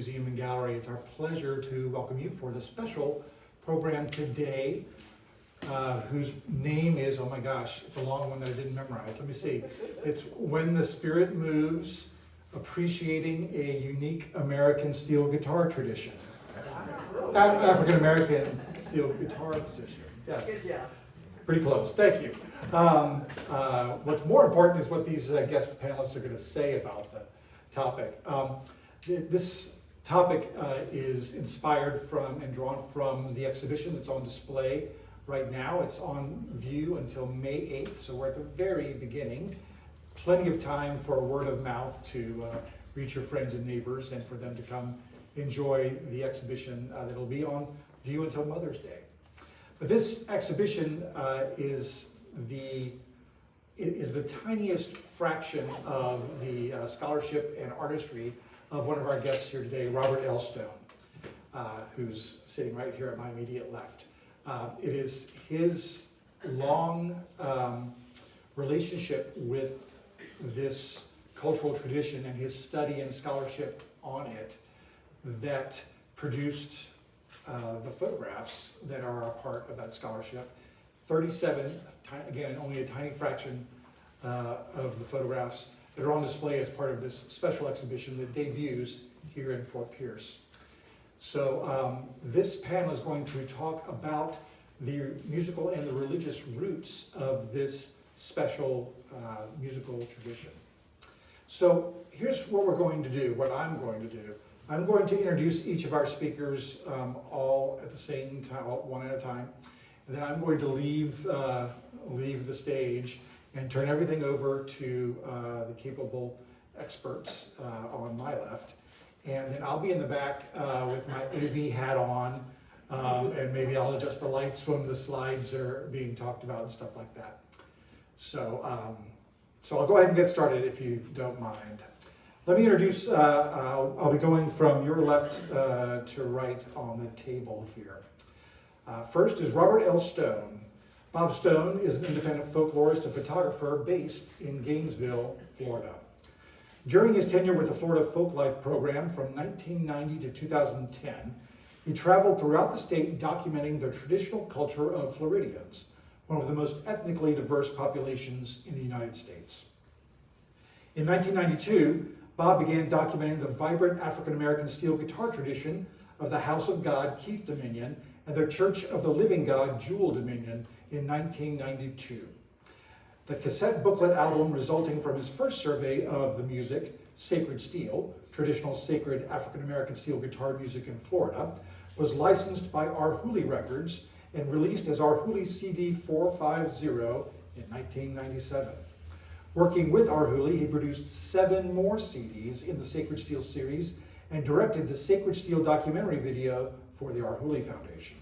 Museum and Gallery. It's our pleasure to welcome you for the special program today, whose name is, oh my gosh, it's a long one that I didn't memorize. Let me see. It's When the Spirit Moves, Appreciating a Unique American Steel Guitar Tradition. African American steel guitar position. Yes. Good job. Pretty close. Thank you. What's more important is what these guest panelists are going to say about the topic. This topic is inspired from and drawn from the exhibition that's on display right now. It's on view until May 8th, so we're at the very beginning. Plenty of time for word of mouth to reach your friends and neighbors and for them to come enjoy the exhibition that'll be on view until Mother's Day. But this exhibition is the tiniest fraction of the scholarship and artistry of one of our guests here today, Robert L. Stone, who's sitting right here at my immediate left. It is his long relationship with this cultural tradition and his study and scholarship on it that produced the photographs that are a part of that scholarship. 37, again, only a tiny fraction of the photographs that are on display as part of this special exhibition that debuts here in Fort Pierce. So this panel is going to talk about the musical and the religious roots of this special musical tradition. So here's what we're going to do, what I'm going to do. I'm going to introduce each of our speakers all at the same time, one at a time. And then I'm going to leave the stage and turn everything over to the capable experts on my left. And then I'll be in the back with my AV hat on, and maybe I'll adjust the lights when the slides are being talked about and stuff like that. So, so I'll go ahead and get started if you don't mind. Let me introduce, I'll be going from your left to right on the table here. First is Robert L. Stone. Bob Stone is an independent folklorist and photographer based in Gainesville, Florida. During his tenure with the Florida Folklife program from 1990 to 2010, he traveled throughout the state documenting the traditional culture of Floridians, one of the most ethnically diverse populations in the United States. In 1992, Bob began documenting the vibrant African-American steel guitar tradition of the House of God, Keith Dominion, and their Church of the Living God, Jewel Dominion, in 1992. The cassette booklet album resulting from his first survey of the music, Sacred Steel, traditional sacred African-American steel guitar music in Florida, was licensed by Arhoolie Records and released as Arhoolie CD 450 in 1997. Working with Arhoolie, he produced 7 more CDs in the Sacred Steel series and directed the Sacred Steel documentary video for the Arhoolie Foundation.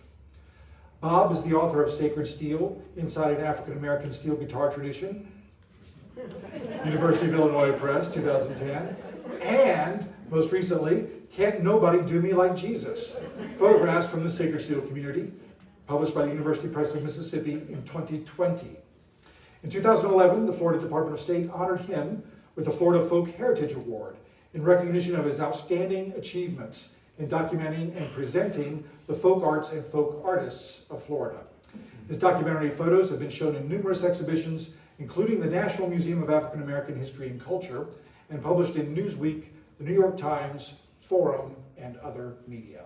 Bob is the author of Sacred Steel, Inside an African-American Steel Guitar Tradition, University of Illinois Press, 2010, and, most recently, Can't Nobody Do Me Like Jesus, Photographs from the Sacred Steel Community, published by the University Press of Mississippi in 2020. In 2011, the Florida Department of State honored him with the Florida Folk Heritage Award in recognition of his outstanding achievements in documenting and presenting the folk arts and folk artists of Florida. His documentary photos have been shown in numerous exhibitions, including the National Museum of African American History and Culture, and published in Newsweek, the New York Times, Forum, and other media.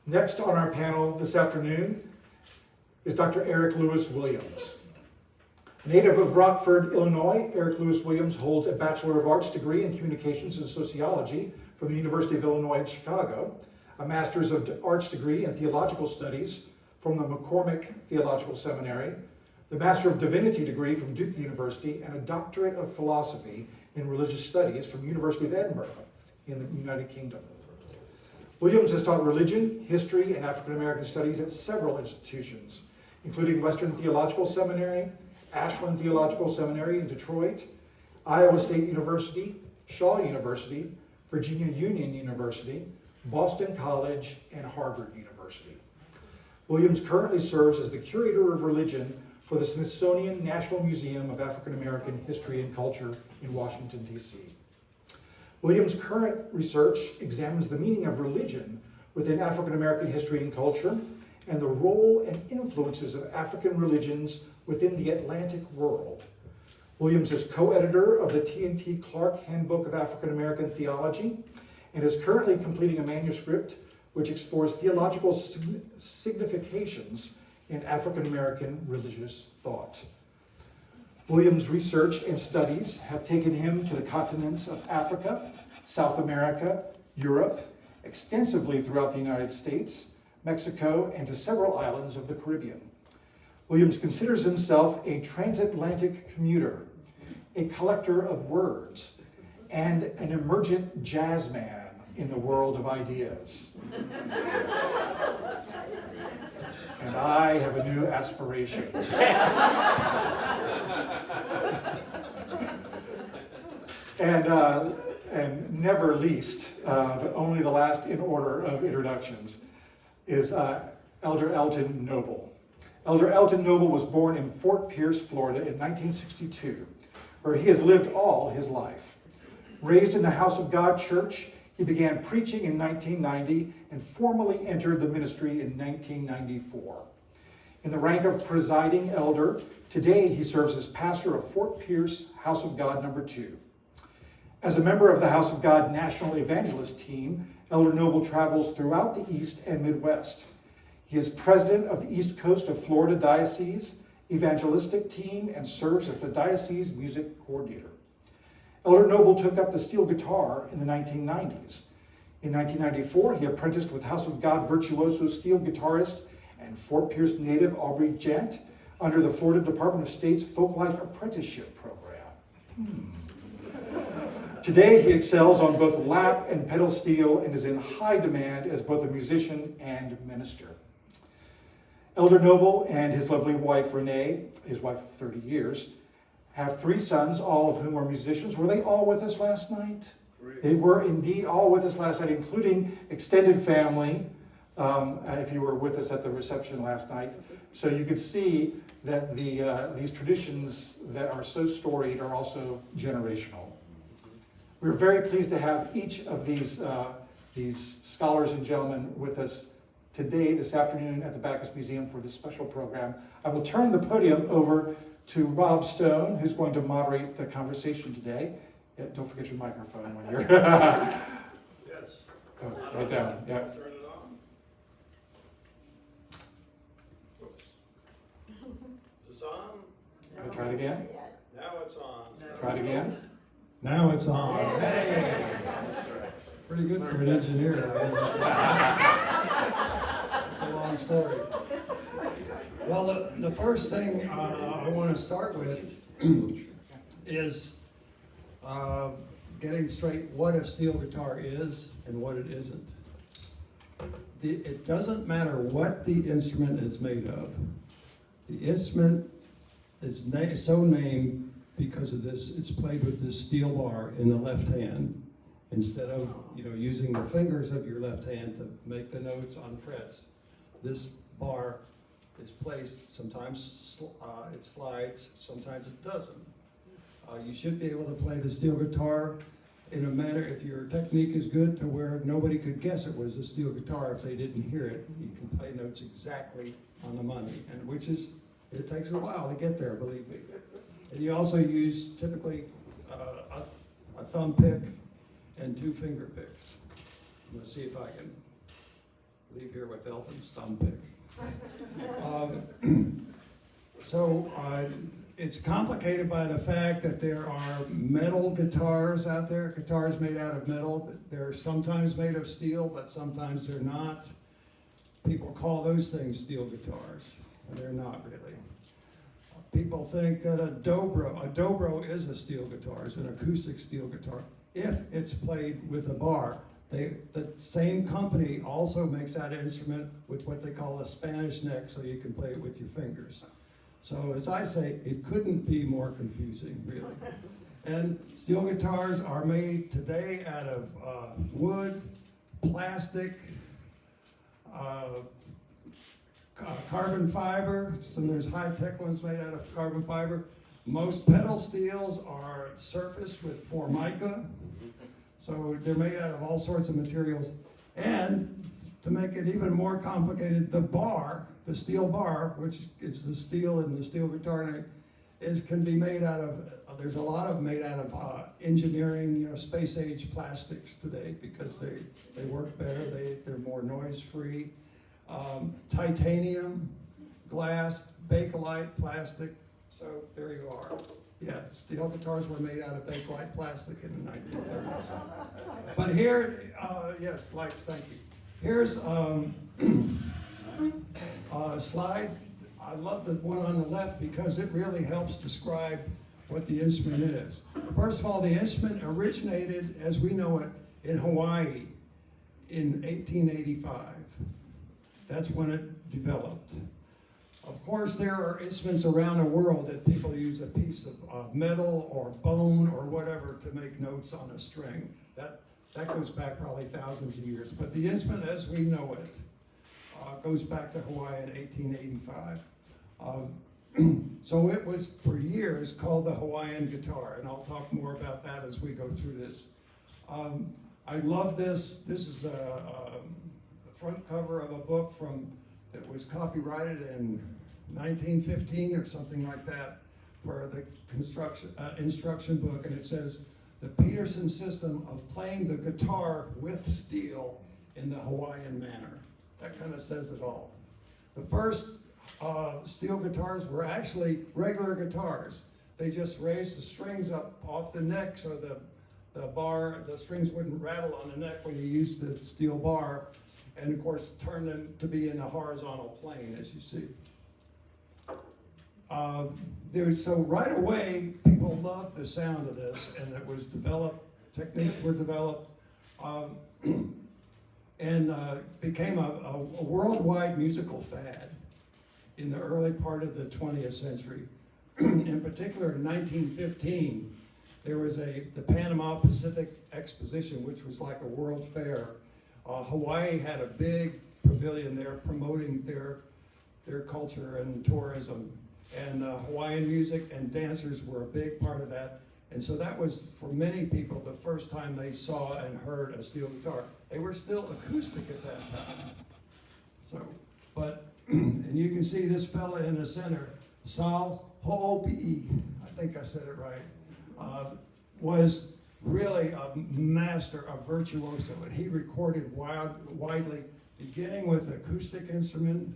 Next on our panel this afternoon is Dr. Eric Lewis Williams. A native of Rockford, Illinois, Eric Lewis Williams holds a Bachelor of Arts degree in Communications and Sociology from the University of Illinois at Chicago, a Master's of Arts degree in Theological Studies from the McCormick Theological Seminary, the Master of Divinity degree from Duke University, and a Doctorate of Philosophy in Religious Studies from University of Edinburgh in the United Kingdom. Williams has taught religion, history, and African American studies at several institutions, including Western Theological Seminary, Ashland Theological Seminary in Detroit, Iowa State University, Shaw University, Virginia Union University, Boston College, and Harvard University. Williams currently serves as the Curator of Religion for the Smithsonian National Museum of African American History and Culture in Washington, D.C. Williams' current research examines the meaning of religion within African American history and culture, and the role and influences of African religions within the Atlantic world. Williams is co-editor of the T&T Clark Handbook of African American Theology, and is currently completing a manuscript which explores theological significations in African American religious thought. Williams' research and studies have taken him to the continents of Africa, South America, Europe, extensively throughout the United States, Mexico, and to several islands of the Caribbean. Williams considers himself a transatlantic commuter, a collector of words, and an emergent jazz man in the world of ideas. And I have a new aspiration. And never least, but only the last in order of introductions, is Elder Elton Noble. Elder Elton Noble was born in Fort Pierce, Florida in 1962, where he has lived all his life. Raised in the House of God Church, he began preaching in 1990 and formally entered the ministry in 1994. In the rank of presiding elder, today he serves as pastor of Fort Pierce House of God No. 2. As a member of the House of God National Evangelist Team, Elder Noble travels throughout the East and Midwest. He is president of the East Coast of Florida Diocese Evangelistic Team and serves as the diocese music coordinator. Elder Noble took up the steel guitar in the 1990s. In 1994, he apprenticed with House of God virtuoso steel guitarist and Fort Pierce native Aubrey Gent under the Florida Department of State's Folklife Apprenticeship Program. Today, he excels on both lap and pedal steel and is in high demand as both a musician and minister. Elder Noble and his lovely wife, Renee, his wife of 30 years, have 3 sons, all of whom are musicians. Were they all with us last night? Great. They were indeed all with us last night, including extended family, if you were with us at the reception last night. So you could see that these traditions that are so storied are also generational. We're very pleased to have each of these scholars and gentlemen with us today, this afternoon, at the Backus Museum for this special program. I will turn the podium over to Rob Stone, who's going to moderate the conversation today. Yeah, don't forget your microphone when you're... Yes. Oh, right down, yeah. Turn it on. Oops. Is this on? No. Try it again. Now it's on. Try it again. Now it's on. Hey. Pretty good for an engineer. It's a long story. Well, the first thing I want to start with is getting straight what a steel guitar is and what it isn't. It doesn't matter what the instrument is made of. The instrument is so named because of this. It's played with this steel bar in the left hand instead of using the fingers of your left hand to make the notes on frets. This bar is placed, sometimes it slides, sometimes it doesn't. You should be able to play the steel guitar in a manner, if your technique is good, to where nobody could guess it was a steel guitar if they didn't hear it. You can play notes exactly on the money, and it takes a while to get there, believe me. And you also use typically a thumb pick and 2 finger picks. I'm going to see if I can leave here with Elton's thumb pick. It's complicated by the fact that there are metal guitars out there, guitars made out of metal. They're sometimes made of steel, but sometimes they're not. People call those things steel guitars, and they're not really. People think that a dobro is a steel guitar, it's an acoustic steel guitar, if it's played with a bar. The same company also makes that instrument with what they call a Spanish neck, so you can play it with your fingers. So as I say, it couldn't be more confusing, really. And steel guitars are made today out of wood, plastic, carbon fiber. There's high-tech ones made out of carbon fiber. Most pedal steels are surfaced with Formica. So they're made out of all sorts of materials. And to make it even more complicated, the bar, the steel bar, which is the steel in the steel guitar, can be made out of, there's a lot of them made out of engineering, space age plastics today, because they work better, they're more noise free. Titanium, glass, Bakelite plastic, so there you are. Yeah, steel guitars were made out of Bakelite plastic in the 1930s. But here, yes, lights, thank you. Here's a slide. I love the one on the left because it really helps describe what the instrument is. First of all, the instrument originated, as we know it, in Hawaii in 1885. That's when it developed. Of course, there are instruments around the world that people use a piece of metal or bone or whatever to make notes on a string. That goes back probably thousands of years. But the instrument as we know it goes back to Hawaii in 1885. So it was for years called the Hawaiian guitar, and I'll talk more about that as we go through this. I love this. This is the front cover of a book that was copyrighted in 1915 or something like that for the instruction book, and it says, "The Peterson system of playing the guitar with steel in the Hawaiian manner." That kind of says it all. The first steel guitars were actually regular guitars. They just raised the strings up off the neck so the strings wouldn't rattle on the neck when you used the steel bar, and of course turn them to be in a horizontal plane, as you see. So right away, people loved the sound of this, and it was developed, techniques were developed, and became a worldwide musical fad in the early part of the 20th century. In particular, in 1915, there was the Panama Pacific Exposition, which was like a world fair. Hawaii had a big pavilion there promoting their culture and tourism. And Hawaiian music and dancers were a big part of that. And so that was, for many people, the first time they saw and heard a steel guitar. They were still acoustic at that time. So, and you can see this fella in the center, Sal Ho'opi'i, I think I said it right, was really a master, a virtuoso, and he recorded widely, beginning with acoustic instrument,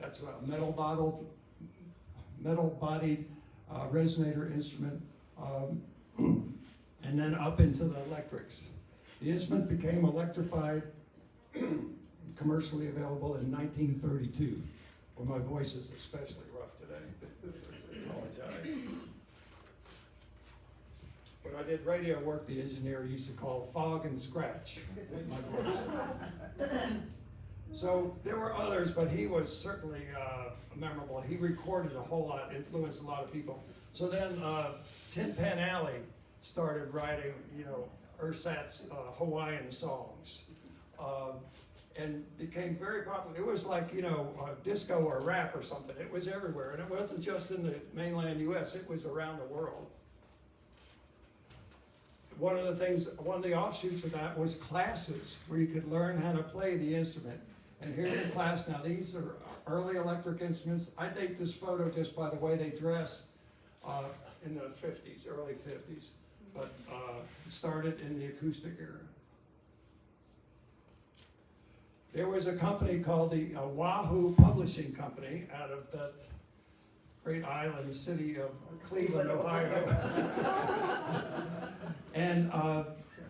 that's a metal-bodied resonator instrument, and then up into the electrics. The instrument became electrified, commercially available in 1932, where my voice is especially rough today. Apologize. When I did radio work, the engineer used to call fog and scratch my voice. So there were others, but he was certainly memorable. He recorded a whole lot, influenced a lot of people. So then Tin Pan Alley started writing, ersatz Hawaiian songs, and became very popular. It was like, disco or rap or something. It was everywhere, and it wasn't just in the mainland U.S., it was around the world. One of the offshoots of that was classes where you could learn how to play the instrument. And here's a class now. These are early electric instruments. I date this photo just by the way they dress in the 50s, early 50s. But it started in the acoustic era. There was a company called the Wahoo Publishing Company out of that great island city of Cleveland, Ohio. And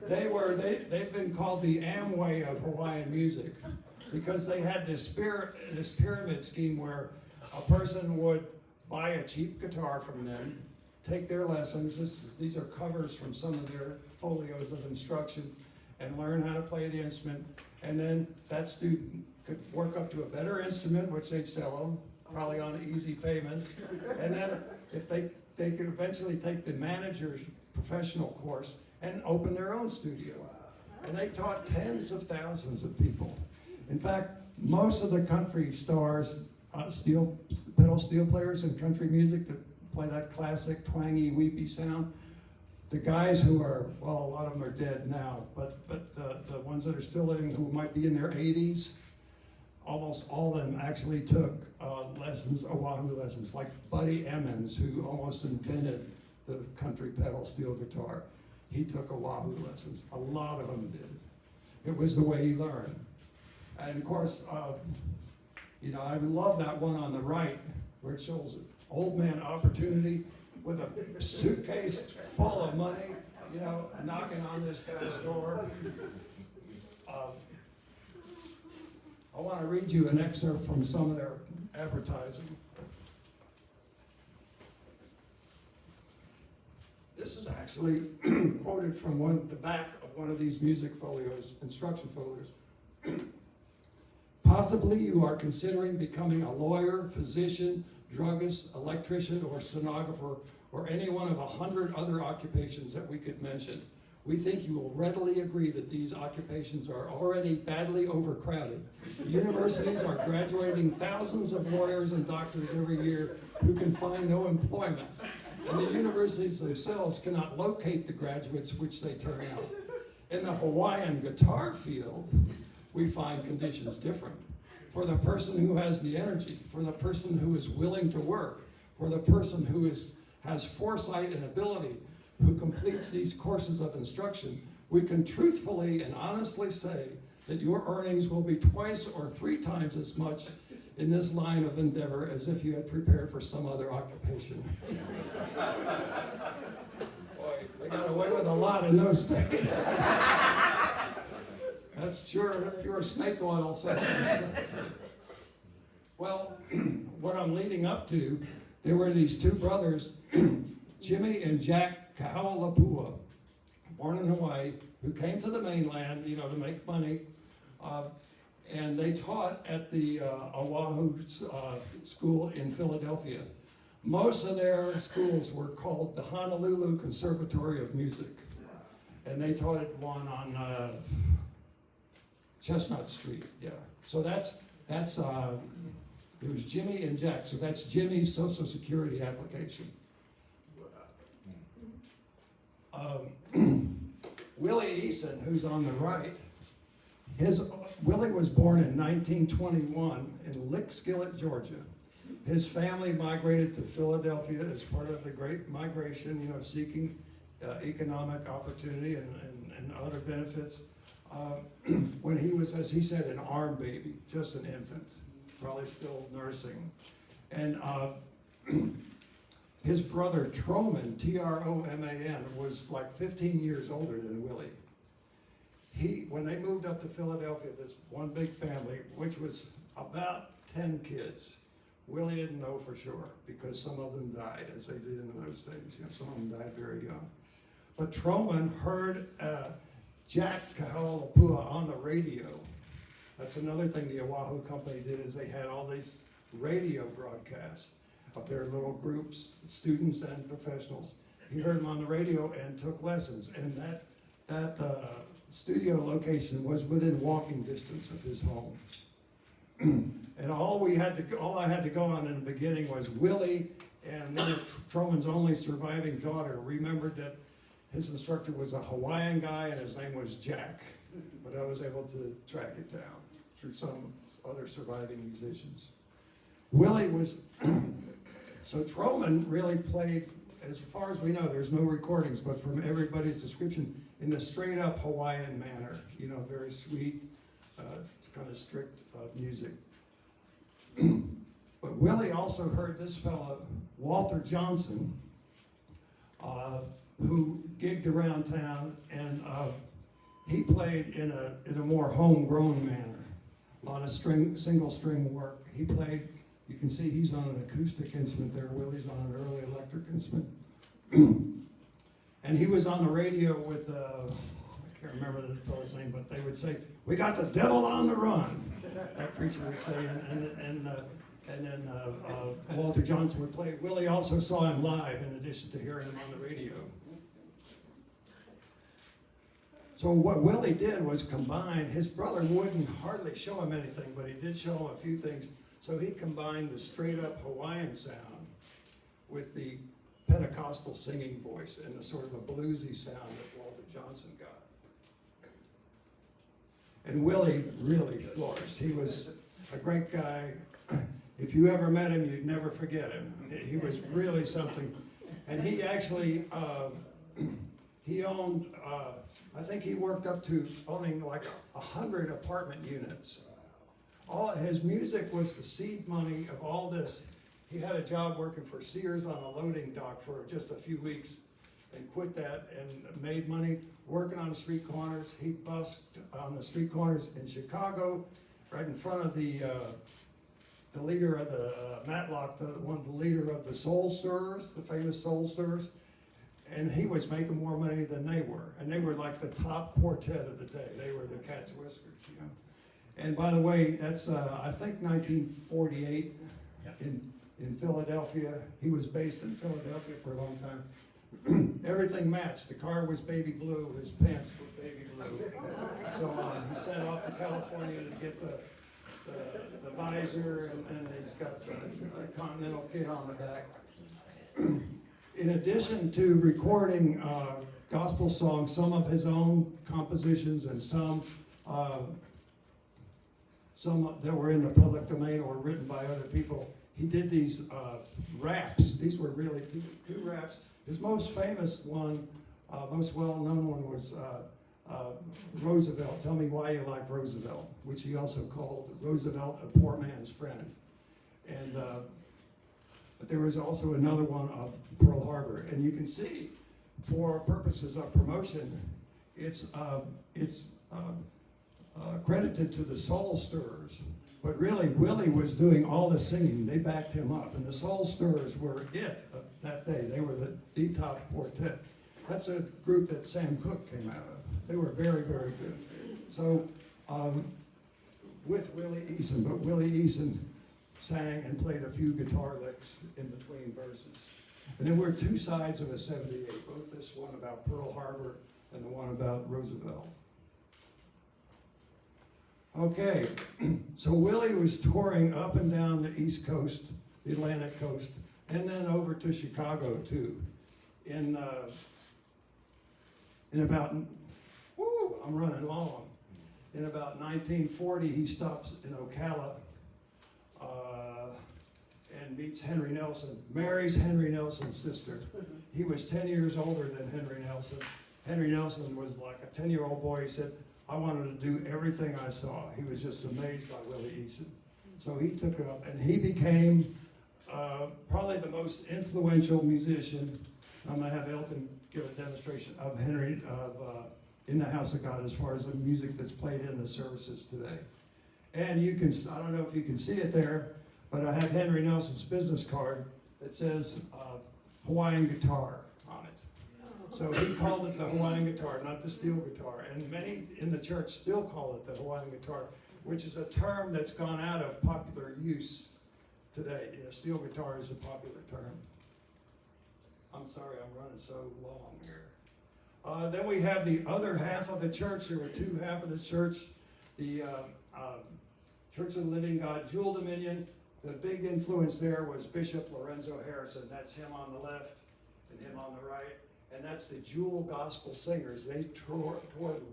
they've been called the Amway of Hawaiian music, because they had this pyramid scheme where a person would buy a cheap guitar from them, take their lessons. These are covers from some of their folios of instruction, and learn how to play the instrument. And then that student could work up to a better instrument, which they'd sell them, probably on easy payments. And then if they could eventually take the manager's professional course and open their own studio. And they taught tens of thousands of people. In fact, most of the country stars, pedal steel players in country music that play that classic twangy, weepy sound, the guys who are, well, a lot of them are dead now, but the ones that are still living who might be in their 80s, almost all of them actually took lessons, Oahu lessons, like Buddy Emmons, who almost invented the country pedal steel guitar. He took Oahu lessons. A lot of them did. It was the way he learned. And of course, you know, I love that one on the right where it shows old man opportunity with a suitcase full of money, you know, knocking on this guy's door. I want to read you an excerpt from some of their advertising. This is actually quoted from the back of one of these music folios, instruction folios. Possibly you are considering becoming a lawyer, physician, druggist, electrician, or stenographer, or any one of 100 other occupations that we could mention. We think you will readily agree that these occupations are already badly overcrowded. Universities are graduating thousands of lawyers and doctors every year who can find no employment. And the universities themselves cannot locate the graduates which they turn out. In the Hawaiian guitar field, we find conditions different. For the person who has the energy, for the person who is willing to work, for the person who has foresight and ability, who completes these courses of instruction, we can truthfully and honestly say that your earnings will be 2 or 3 times as much in this line of endeavor as if you had prepared for some other occupation. Boy, they got away with a lot in those days. That's pure snake oil substance. Well, what I'm leading up to, there were these 2 brothers, Jimmy and Jack Kahaulapua, born in Hawaii, who came to the mainland, you know, to make money, and they taught at the Oahu school in Philadelphia. Most of their schools were called the Honolulu Conservatory of Music, and they taught at one on Chestnut Street. Yeah, so that's it was Jimmy and Jack. So that's Jimmy's Social Security application. Willie Eason, who's on the right, Willie was born in 1921 in Lickskillet, Georgia. His family migrated to Philadelphia as part of the Great Migration, you know, seeking economic opportunity and other benefits. When he was, as he said, an arm baby, just an infant, probably still nursing. And his brother Troman, T-R-O-M-A-N, was like 15 years older than Willie. When they moved up to Philadelphia, this one big family, which was about 10 kids, Willie didn't know for sure because some of them died, as they did in those days. You know, some of them died very young. But Troman heard Jack Kahaulapua on the radio. That's another thing the Oahu company did, is they had all these radio broadcasts of their little groups, students and professionals. He heard him on the radio and took lessons, and that studio location was within walking distance of his home. And all I had to go on in the beginning was Willie, and one of Troman's only surviving daughter remembered that his instructor was a Hawaiian guy and his name was Jack, but I was able to track it down through some other surviving musicians. Willie was, so Troman really played, as far as we know, there's no recordings, but from everybody's description, in the straight up Hawaiian manner, you know, very sweet, kind of strict music. But Willie also heard this fellow, Walter Johnson, who gigged around town, and he played in a more homegrown manner. A lot of single string work. He played, you can see he's on an acoustic instrument there. Willie's on an early electric instrument. And he was on the radio with, I can't remember the fellow's name, but they would say, "We got the devil on the run." That preacher would say, and then Walter Johnson would play. Willie also saw him live in addition to hearing him on the radio. So what Willie did was combine, his brother wouldn't hardly show him anything, but he did show him a few things. So he combined the straight up Hawaiian sound with the Pentecostal singing voice and a sort of a bluesy sound that Walter Johnson got. And Willie really flourished. He was a great guy. If you ever met him, you'd never forget him. He was really something. And he actually, he owned, I think he worked up to owning like 100 apartment units. All his music was the seed money of all this. He had a job working for Sears on a loading dock for just a few weeks and quit that and made money working on the street corners. He busked on the street corners in Chicago, right in front of the leader of the Matlock, the leader of the Soul Stirrers, the famous Soul Stirrers. And he was making more money than they were. And they were like the top quartet of the day. They were the Cat's Whiskers, you know. And by the way, that's, I think 1948 in Philadelphia. He was based in Philadelphia for a long time. Everything matched. The car was baby blue. His pants were baby blue. So he set off to California to get the visor, and he's got the Continental kit on the back. In addition to recording gospel songs, some of his own compositions and some that were in the public domain or written by other people, he did these raps. These were really two raps. His most famous one, most well-known one was Roosevelt. Tell me why you like Roosevelt, which he also called Roosevelt a poor man's friend. And but there was also another one of Pearl Harbor, and you can see, for purposes of promotion, it's credited to the Soul Stirrers. But really, Willie was doing all the singing. They backed him up, and the Soul Stirrers were it that day. They were the top quartet. That's a group that Sam Cooke came out of. They were very, very good. So, with Willie Eason, but Willie Eason sang and played a few guitar licks in between verses. And there were two sides of a 78, both this one about Pearl Harbor and the one about Roosevelt. Okay, so Willie was touring up and down the East Coast, the Atlantic coast, and then over to Chicago too. In about, I'm running long. In about 1940, he stops in Ocala and meets Henry Nelson, marries Henry Nelson's sister. He was 10 years older than Henry Nelson. Henry Nelson was like a 10-year-old boy. He said, I wanted to do everything I saw. He was just amazed by Willie Eason. So he took it up, and he became probably the most influential musician. I'm going to have Elton give a demonstration of Henry in the House of God as far as the music that's played in the services today. And you can, I don't know if you can see it there, but I have Henry Nelson's business card that says Hawaiian guitar on it. So he called it the Hawaiian guitar, not the steel guitar. And many in the church still call it the Hawaiian guitar, which is a term that's gone out of popular use today. You know, steel guitar is a popular term. I'm sorry, I'm running so long here. Then we have the other half of the church. There were two half of the church. The Church of the Living God, Jewel Dominion. The big influence there was Bishop Lorenzo Harrison. That's him on the left and him on the right. And that's the Jewel Gospel Singers. They toured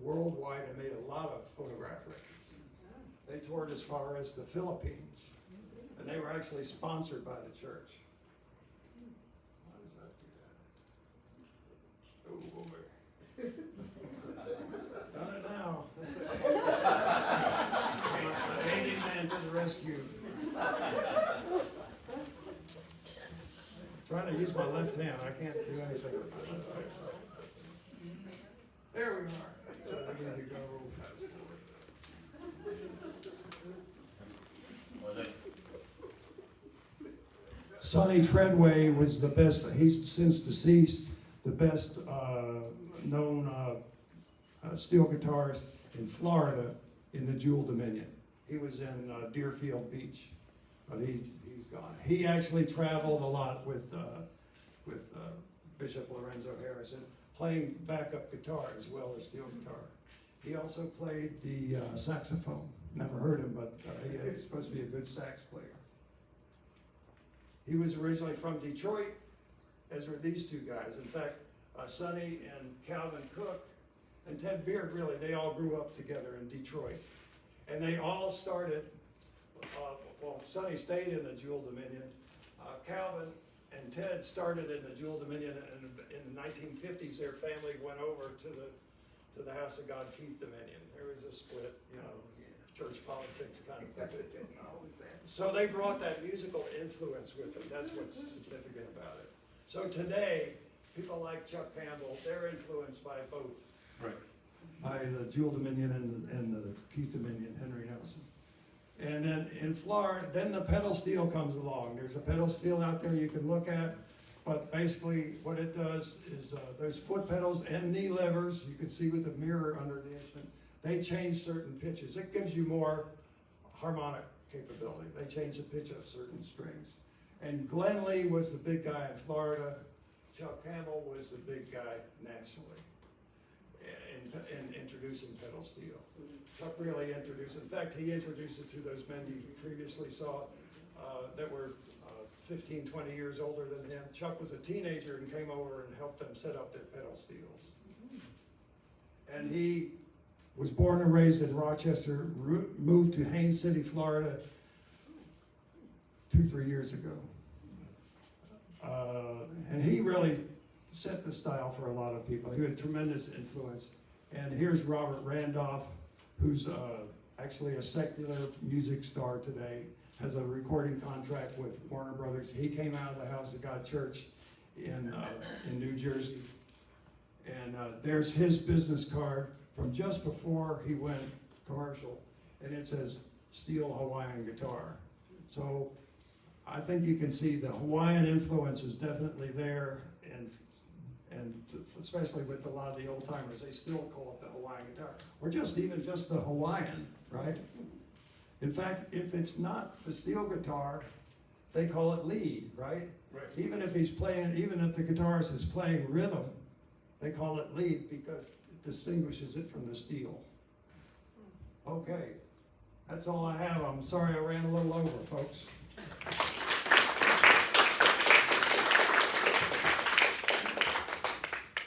worldwide and made a lot of phonograph records. They toured as far as the Philippines. And they were actually sponsored by the church. How does that do that? Oh boy. Done it now. An Indian man to the rescue. Trying to use my left hand. I can't do anything with my left hand. There we are. So I need to go. Sonny Treadway was the best, he's since deceased, the best known steel guitarist in Florida in the Jewel Dominion. He was in Deerfield Beach, but he's gone. He actually traveled a lot with Bishop Lorenzo Harrison, playing backup guitar as well as steel guitar. He also played the saxophone. Never heard him, but he's supposed to be a good sax player. He was originally from Detroit, as were these two guys. In fact, Sonny and Calvin Cook and Ted Beard, really, they all grew up together in Detroit. And they all started, well, Sonny stayed in the Jewel Dominion. Calvin and Ted started in the Jewel Dominion, and in the 1950s, their family went over to the House of God Keith Dominion. There was a split, church politics kind of thing. So they brought that musical influence with them. That's what's significant about it. So today, people like Chuck Campbell, they're influenced by both. Right. By the Jewel Dominion and the Keith Dominion, Henry Nelson. And then in Florida, then the pedal steel comes along. There's a pedal steel out there you can look at, but basically what it does is those foot pedals and knee levers, you can see with the mirror under the instrument, they change certain pitches. It gives you more harmonic capability. They change the pitch of certain strings. And Glenn Lee was the big guy in Florida. Chuck Campbell was the big guy nationally in introducing pedal steel. Chuck really introduced, in fact, he introduced it to those men you previously saw that were 15, 20 years older than him. Chuck was a teenager and came over and helped them set up their pedal steels. And he was born and raised in Rochester, moved to Haines City, Florida 2-3 years ago. And he really set the style for a lot of people. He was a tremendous influence. And here's Robert Randolph, who's actually a secular music star today, has a recording contract with Warner Brothers. He came out of the House of God Church in New Jersey. And there's his business card from just before he went commercial. And it says, Steel Hawaiian Guitar. So I think you can see the Hawaiian influence is definitely there, and especially with a lot of the old timers, they still call it the Hawaiian guitar, or just the Hawaiian, right? In fact, if it's not the steel guitar, they call it lead, right? Right. Even if the guitarist is playing rhythm, they call it lead because it distinguishes it from the steel. Okay, that's all I have. I'm sorry I ran a little over, folks.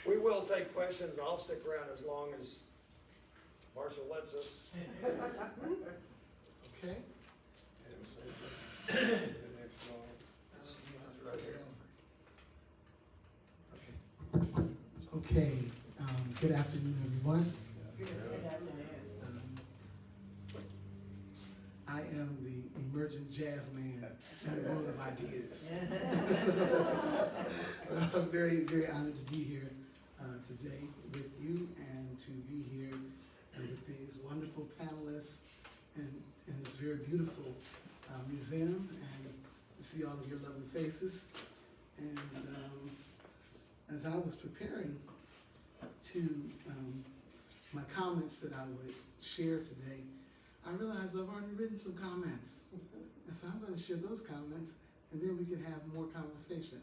We will take questions. I'll stick around as long as Marshall lets us. Okay. Okay. Good afternoon, everyone. I am the emerging jazz man in the world of ideas. I'm very, very honored to be here today with you and to be here with these wonderful panelists and in this very beautiful museum and to see all of your lovely faces. And as I was preparing to my comments that I would share today, I realized I've already written some comments. And so I'm going to share those comments and then we can have more conversation.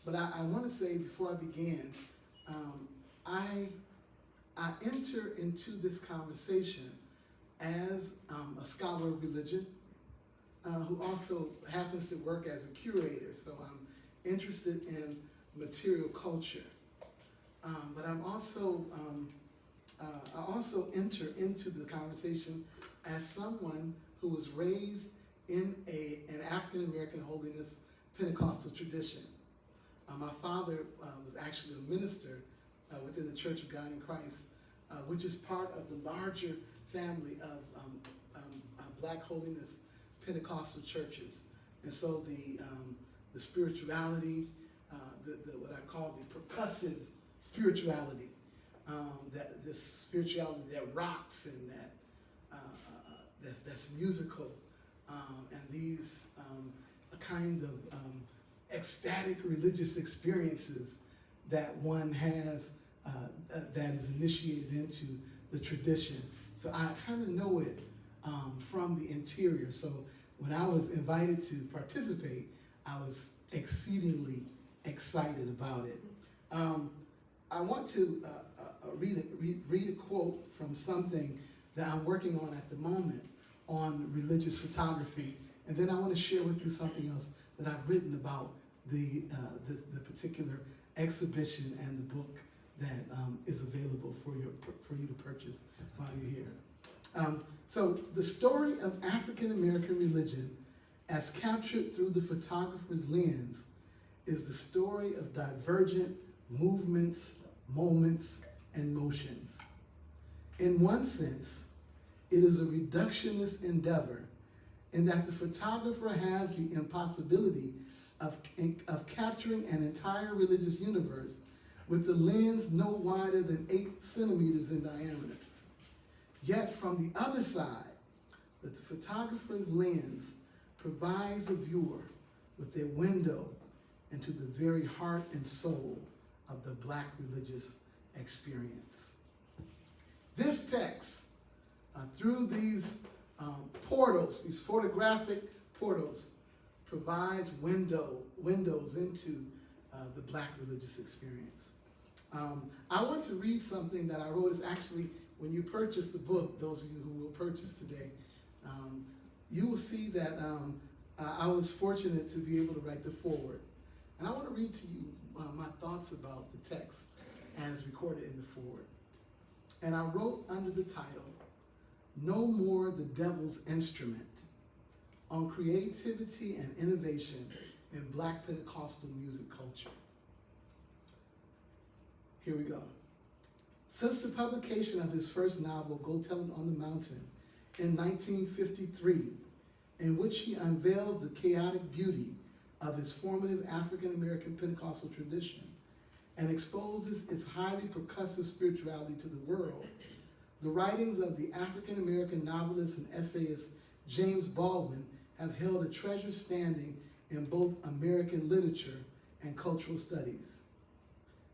But I want to say before I begin, I enter into this conversation as a scholar of religion who also happens to work as a curator. So I'm interested in material culture. But I'm also, I also enter into the conversation as someone who was raised in an African-American holiness Pentecostal tradition. My father was actually a minister within the Church of God in Christ, which is part of the larger family of Black holiness Pentecostal churches. And so the spirituality, what I call the percussive spirituality, this spirituality that rocks and that's musical, and these kind of ecstatic religious experiences that one has that is initiated into the tradition. So I kind of know it from the interior. So when I was invited to participate, I was exceedingly excited about it. I want to read a quote from something that I'm working on at the moment on religious photography, and then I want to share with you something else that I've written about the particular exhibition and the book that is available for you to purchase while you're here. So the story of African American religion as captured through the photographer's lens is the story of divergent movements, moments, and motions. In one sense, it is a reductionist endeavor in that the photographer has the impossibility of capturing an entire religious universe with the lens no wider than 8 centimeters in diameter. Yet from the other side, that the photographer's lens provides a viewer with a window into the very heart and soul of the Black religious experience. This text, through these portals, these photographic portals, provides windows into the Black religious experience. I want to read something that I wrote. It's actually, when you purchase the book, those of you who will purchase today, you will see that I was fortunate to be able to write the foreword. And I want to read to you my thoughts about the text as recorded in the foreword. And I wrote under the title, No More the Devil's Instrument, on creativity and innovation in Black Pentecostal music culture. Here we go. Since the publication of his first novel, Go Tell It on the Mountain, in 1953, in which he unveils the chaotic beauty of his formative African-American Pentecostal tradition and exposes its highly percussive spirituality to the world, the writings of the African-American novelist and essayist James Baldwin have held a treasured standing in both American literature and cultural studies.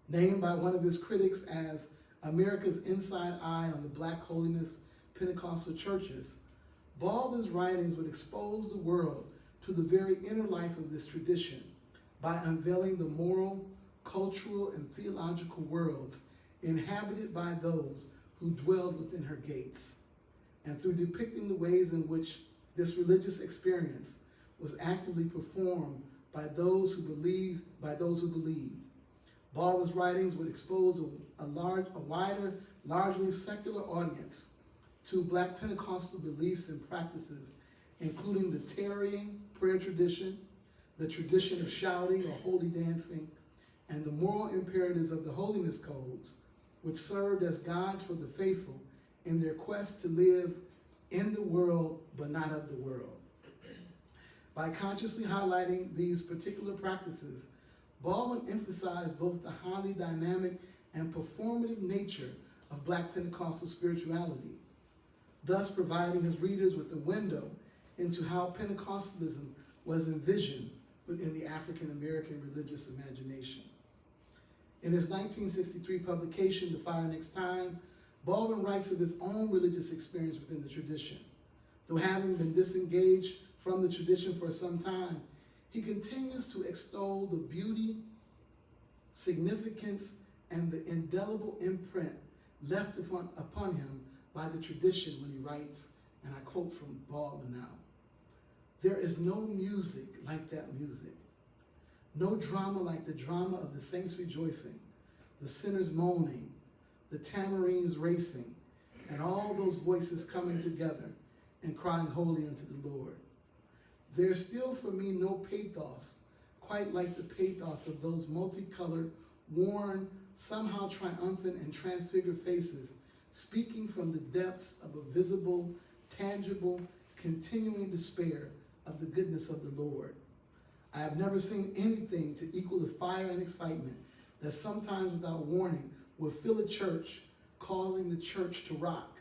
Named by one of his critics as America's inside eye on the Black holiness Pentecostal churches, Baldwin's writings would expose the world to the very inner life of this tradition by unveiling the moral, cultural, and theological worlds inhabited by those who dwelled within her gates, and through depicting the ways in which this religious experience was actively performed by those who believed. Baldwin's writings would expose a wider, largely secular audience to Black Pentecostal beliefs and practices, including the tarrying prayer tradition, the tradition of shouting or holy dancing, and the moral imperatives of the holiness codes, which served as guides for the faithful in their quest to live in the world but not of the world. By consciously highlighting these particular practices, Baldwin emphasized both the highly dynamic and performative nature of Black Pentecostal spirituality, thus providing his readers with a window into how Pentecostalism was envisioned within the African American religious imagination. In his 1963 publication, The Fire Next Time, Baldwin writes of his own religious experience within the tradition. Though having been disengaged from the tradition for some time, he continues to extol the beauty, significance, and the indelible imprint left upon him by the tradition when he writes, and I quote from Baldwin now, "There is no music like that music, no drama like the drama of the saints rejoicing, the sinners moaning, the tamarines racing, and all those voices coming together and crying holy unto the Lord. There is still for me no pathos quite like the pathos of those multicolored, worn, somehow triumphant and transfigured faces speaking from the depths of a visible, tangible, continuing despair of the goodness of the Lord. I have never seen anything to equal the fire and excitement that sometimes without warning will fill a church, causing the church to rock.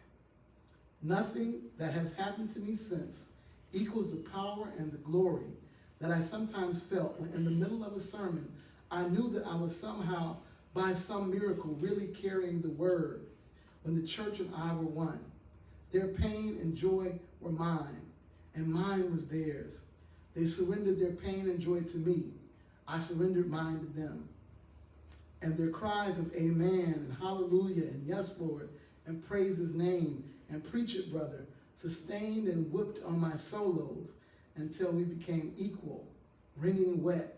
Nothing that has happened to me since equals the power and the glory that I sometimes felt when in the middle of a sermon, I knew that I was somehow, by some miracle, really carrying the word when the church and I were one. Their pain and joy were mine, and mine was theirs. They surrendered their pain and joy to me. I surrendered mine to them. And their cries of amen and hallelujah and yes, Lord, and praise his name and preach it, brother, sustained and whipped on my solos until we became equal, wringing wet,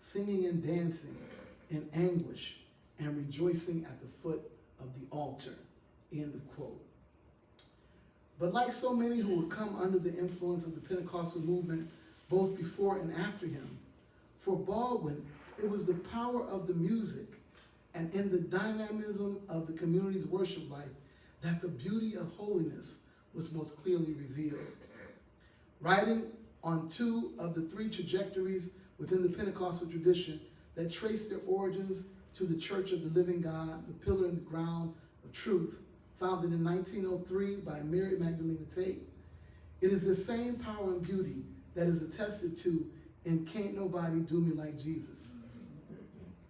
singing and dancing in anguish and rejoicing at the foot of the altar, end of quote. But like so many who would come under the influence of the Pentecostal movement, both before and after him, for Baldwin, it was the power of the music and in the dynamism of the community's worship life that the beauty of holiness was most clearly revealed. Writing on two of the three trajectories within the Pentecostal tradition that trace their origins to the Church of the Living God, the pillar and the ground of truth, founded in 1903 by Mary Magdalene Tate, it is the same power and beauty that is attested to in Can't Nobody Do Me Like Jesus,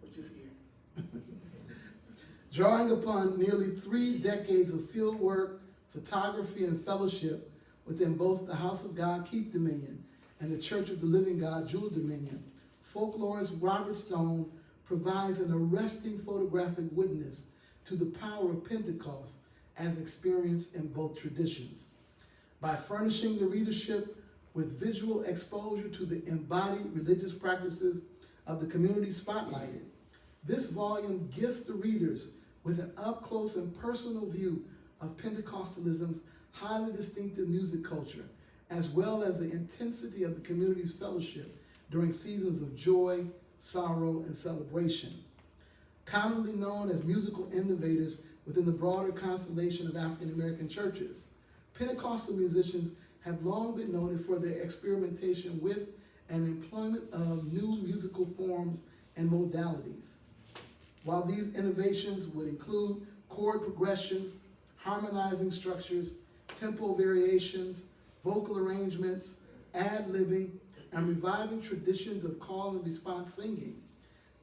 which is here. Drawing upon nearly 3 decades of field work, photography, and fellowship within both the House of God, Keith Dominion, and the Church of the Living God, Jewel Dominion, folklorist Robert Stone provides an arresting photographic witness to the power of Pentecost as experienced in both traditions. By furnishing the readership with visual exposure to the embodied religious practices of the community spotlighted, this volume gifts the readers with an up-close and personal view of Pentecostalism's highly distinctive music culture, as well as the intensity of the community's fellowship during seasons of joy, sorrow, and celebration. Commonly known as musical innovators within the broader constellation of African American churches, Pentecostal musicians have long been noted for their experimentation with and employment of new musical forms and modalities. While these innovations would include chord progressions, harmonizing structures, tempo variations, vocal arrangements, ad-libbing, and reviving traditions of call and response singing,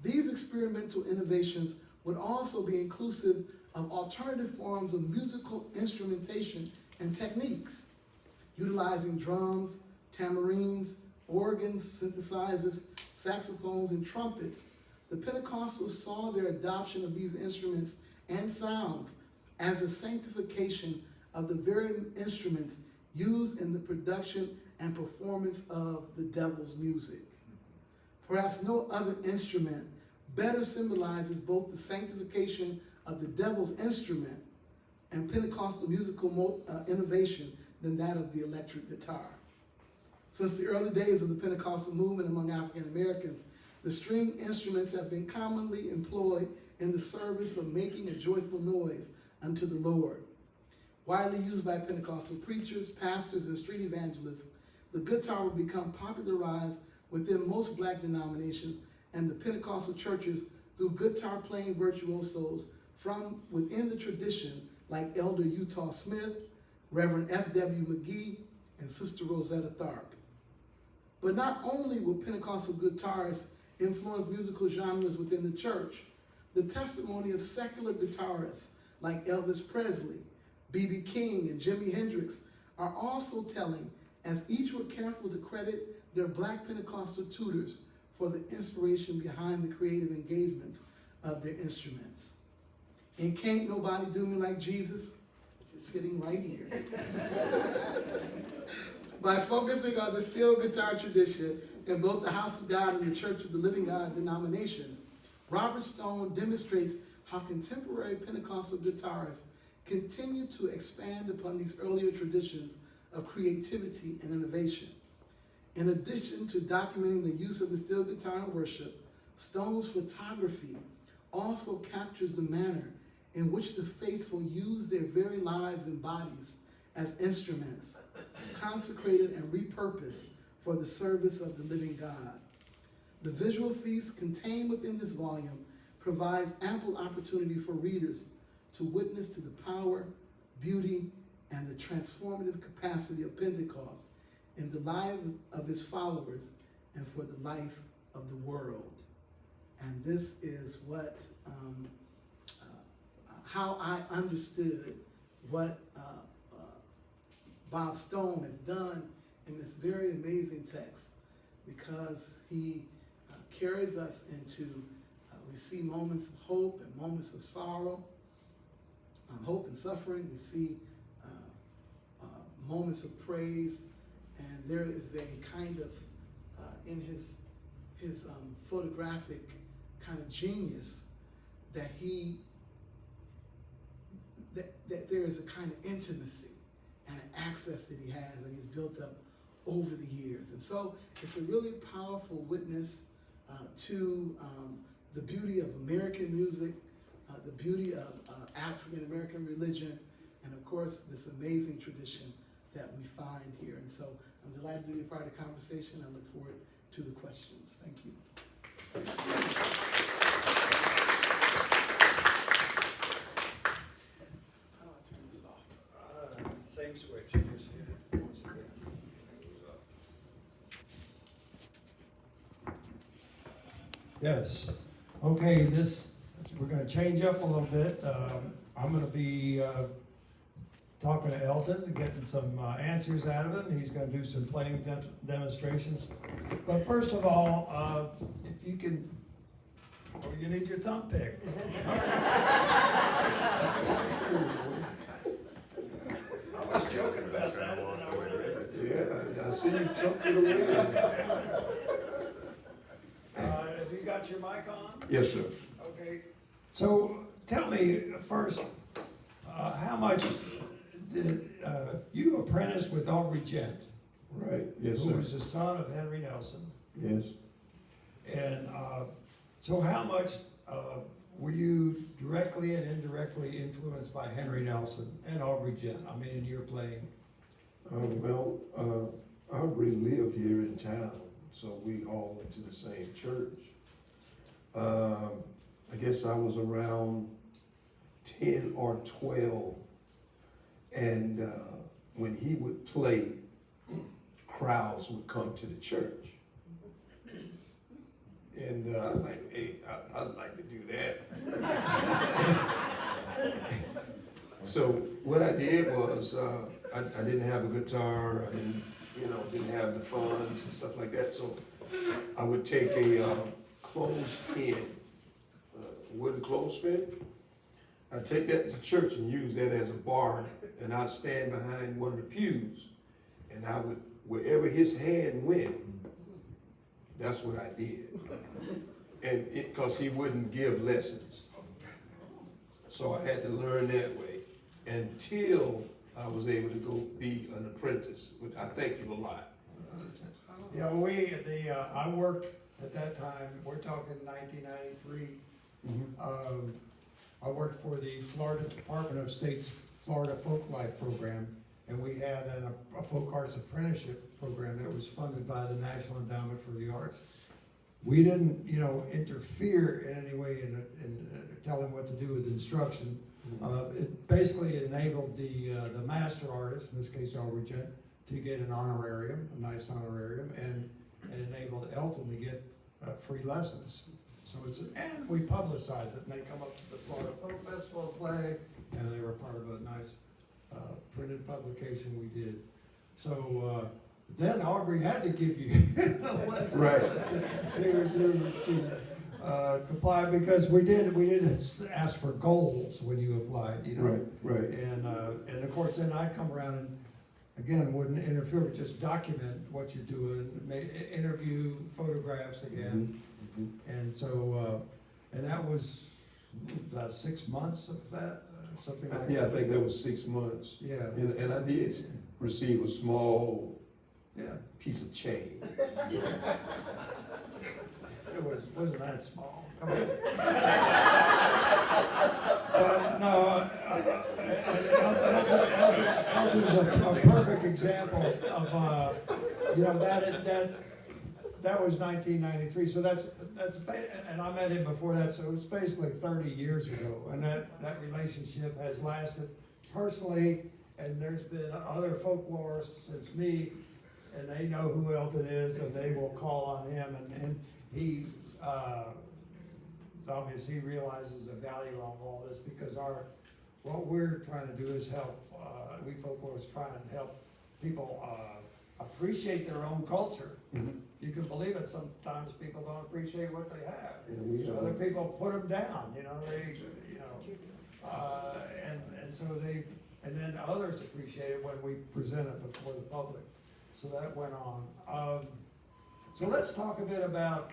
these experimental innovations would also be inclusive of alternative forms of musical instrumentation and techniques, utilizing drums, tamarines, organs, synthesizers, saxophones, and trumpets. The Pentecostals saw their adoption of these instruments and sounds as a sanctification of the very instruments used in the production and performance of the devil's music. Perhaps no other instrument better symbolizes both the sanctification of the devil's instrument and Pentecostal musical innovation than that of the electric guitar. Since the early days of the Pentecostal movement among African Americans, the string instruments have been commonly employed in the service of making a joyful noise unto the Lord. Widely used by Pentecostal preachers, pastors, and street evangelists, the guitar would become popularized within most black denominations and the Pentecostal churches through guitar-playing virtuosos from within the tradition like Elder Utah Smith, Reverend F.W. McGee, and Sister Rosetta Tharpe. But not only will Pentecostal guitarists influence musical genres within the church, the testimony of secular guitarists like Elvis Presley, B.B. King, and Jimi Hendrix are also telling, as each were careful to credit their black Pentecostal tutors for the inspiration behind the creative engagements of their instruments. And Can't Nobody Do Me Like Jesus, which is sitting right here. By focusing on the steel guitar tradition in both the House of God and the Church of the Living God denominations, Robert Stone demonstrates how contemporary Pentecostal guitarists continue to expand upon these earlier traditions of creativity and innovation. In addition to documenting the use of the steel guitar in worship, Stone's photography also captures the manner in which the faithful use their very lives and bodies as instruments, consecrated and repurposed for the service of the living God. The visual feast contained within this volume provides ample opportunity for readers to witness to the power, beauty, and the transformative capacity of Pentecost in the lives of his followers and for the life of the world. And this is what, how I understood what Bob Stone has done in this very amazing text, because he carries us into, we see moments of hope and moments of sorrow, hope and suffering. We see moments of praise, and there is a kind of, in his photographic kind of genius that that there is a kind of intimacy and an access that he has and he's built up over the years. And so it's a really powerful witness to the beauty of American music, the beauty of African American religion, and of course this amazing tradition that we find here. And so I'm delighted to be a part of the conversation. I look forward to the questions. Thank you. How do I turn this off? Same switch, I guess, yeah. Once again. Yes. Okay, we're gonna change up a little bit. I'm gonna be talking to Elton, getting some answers out of him. He's gonna do some playing demonstrations. But first of all, if you can, you need your thumb picked. I was joking about that. Yeah, I see you tucked it away. Have you got your mic on? Yes, sir. Okay. So tell me first, how much did you apprentice with Aubrey Gent? Right, yes, Who sir. was the son of Henry Nelson. Yes. And so how much were you directly and indirectly influenced by Henry Nelson and Aubrey Gent? I mean, in your playing. Aubrey lived here in town, so we all went to the same church. I guess I was around 10 or 12, and when he would play, crowds would come to the church. And I was like, hey, I'd like to do that. So what I did was, I didn't have a guitar, I didn't have the funds and stuff like that, so I would take a clothespin, wooden clothespin. I'd take that to church and use that as a bar, and I'd stand behind one of the pews, and I would, wherever his hand went, that's what I did. And because he wouldn't give lessons. So I had to learn that way until I was able to go be an apprentice, which I thank you a lot. Yeah, I worked at that time, we're talking 1993. I worked for the Florida Department of State's Florida Folk Life program, and we had a folk arts apprenticeship program that was funded by the National Endowment for the Arts. We didn't, interfere in any way in telling what to do with instruction. It basically enabled the master artist, in this case Aubrey Gent, to get an honorarium, a nice honorarium, and enabled Elton to get free lessons. So and we publicized it, and they come up to the Florida Folk Festival to play, and they were part of a nice printed publication we did. So then Aubrey had to give you lessons Right. to comply, because we did ask for goals when you applied, Right. And of course then I'd come around and again wouldn't interfere, but just document what you're doing, interview photographs again. And so, and that was about 6 months of that, something like that. Yeah, I think that was 6 months. Yeah, And I did receive a small yeah, piece of change. it wasn't that small. Come on. But no, Elton's a perfect example of, that was 1993, so that's, and I met him before that, so it was basically 30 years ago, and that relationship has lasted personally, and there's been other folklorists since me, and they know who Elton is, and they will call on him, and he, it's obvious he realizes the value of all this, because what we're trying to do is help, we folklorists try and help people appreciate their own culture. You can believe it, sometimes people don't appreciate what they have. Yeah, Other people put them down, and so and then others appreciate it when we present it before the public. So that went on. So let's talk a bit about,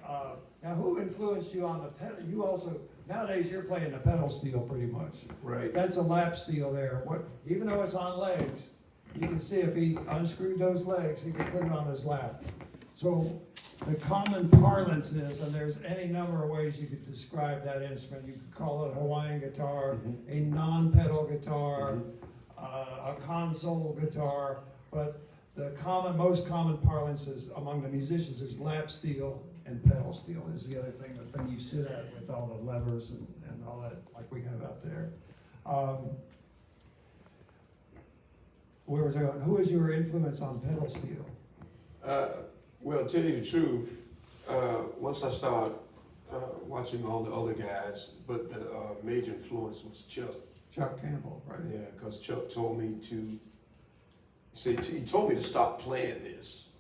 now who influenced you on the pedal? You also, nowadays you're playing the pedal steel pretty much. Right. That's a lap steel there. Even though it's on legs, you can see if he unscrewed those legs, he could put it on his lap. So the common parlance is, and there's any number of ways you could describe that instrument. You could call it a Hawaiian guitar, a non-pedal guitar, a console guitar, but the most common parlance is among the musicians is lap steel and pedal steel is the other thing, the thing you sit at with all the levers and all that like we have out there. Where was I going? Who is your influence on pedal steel? Well, to tell you the truth, once I started watching all the other guys, but the major influence was Chuck. Chuck Campbell, right? Yeah, because Chuck told me to, he told me to stop playing this.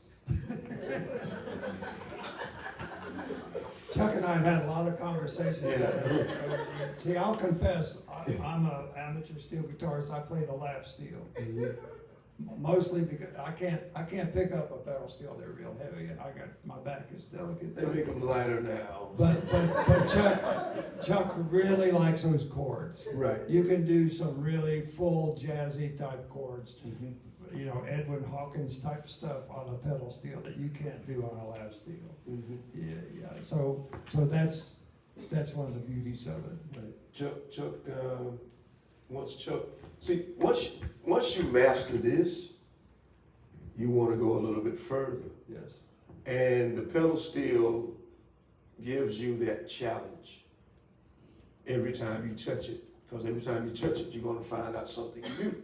Chuck and I have had a lot of conversations. Yeah. See, I'll confess, I'm an amateur steel guitarist. I play the lap steel. Mostly because I can't pick up a pedal steel. They're real heavy, and my back is delicate. They make them lighter now. But Chuck really likes those chords. Right. You can do some really full jazzy type chords. You know, Edwin Hawkins type stuff on a pedal steel that you can't do on a lap steel. Yeah. So that's one of the beauties of it. Right. Chuck, once you master this, you want to go a little bit further. Yes. And the pedal steel gives you that challenge every time you touch it. Because every time you touch it, you're going to find out something new.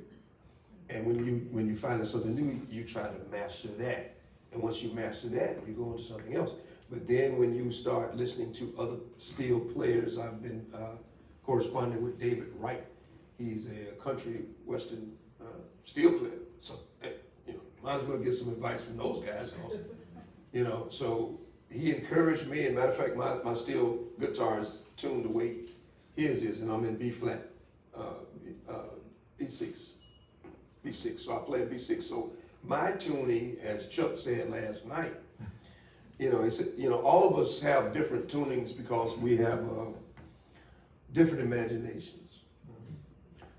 And when you find out something new, you try to master that. And once you master that, you go into something else. But then when you start listening to other steel players, I've been corresponding with David Wright. He's a country western steel player. So, might as well get some advice from those guys. So he encouraged me. And matter of fact, my steel guitar is tuned the way his is, and I'm in B flat, B6. B6, so I play B6. So my tuning, as Chuck said last night, all of us have different tunings because we have different imaginations.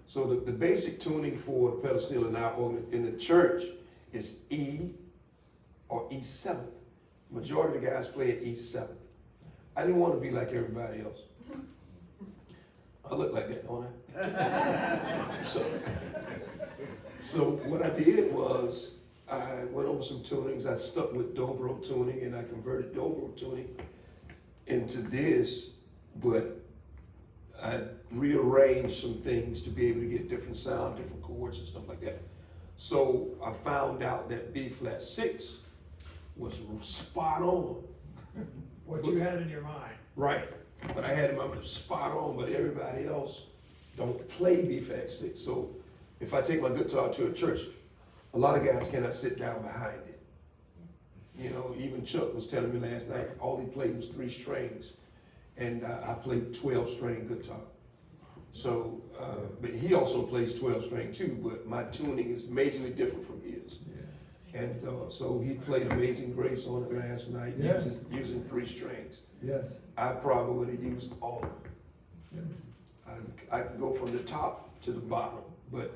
So the basic tuning for the pedal steel in our in the church is E or E7. Majority of the guys play at E7. I didn't want to be like everybody else. I look like that, don't I? So what I did was I went over some tunings. I stuck with dobro tuning, and I converted dobro tuning into this, but I rearranged some things to be able to get different sound, different chords and stuff like that. So I found out that B flat 6 was spot on. What you had in your mind. Right, but I had him spot on, but everybody else don't play B flat 6. So if I take my guitar to a church, a lot of guys cannot sit down behind it. Even Chuck was telling me last night, all he played was 3 strings, and I played 12-string guitar. So, but he also plays 12-string too, but my tuning is majorly different from his. Yeah. And so he played Amazing Grace on it last night, yes, using 3 strings. Yes. I probably would have used all of them. Yeah. I could go from the top to the bottom. But,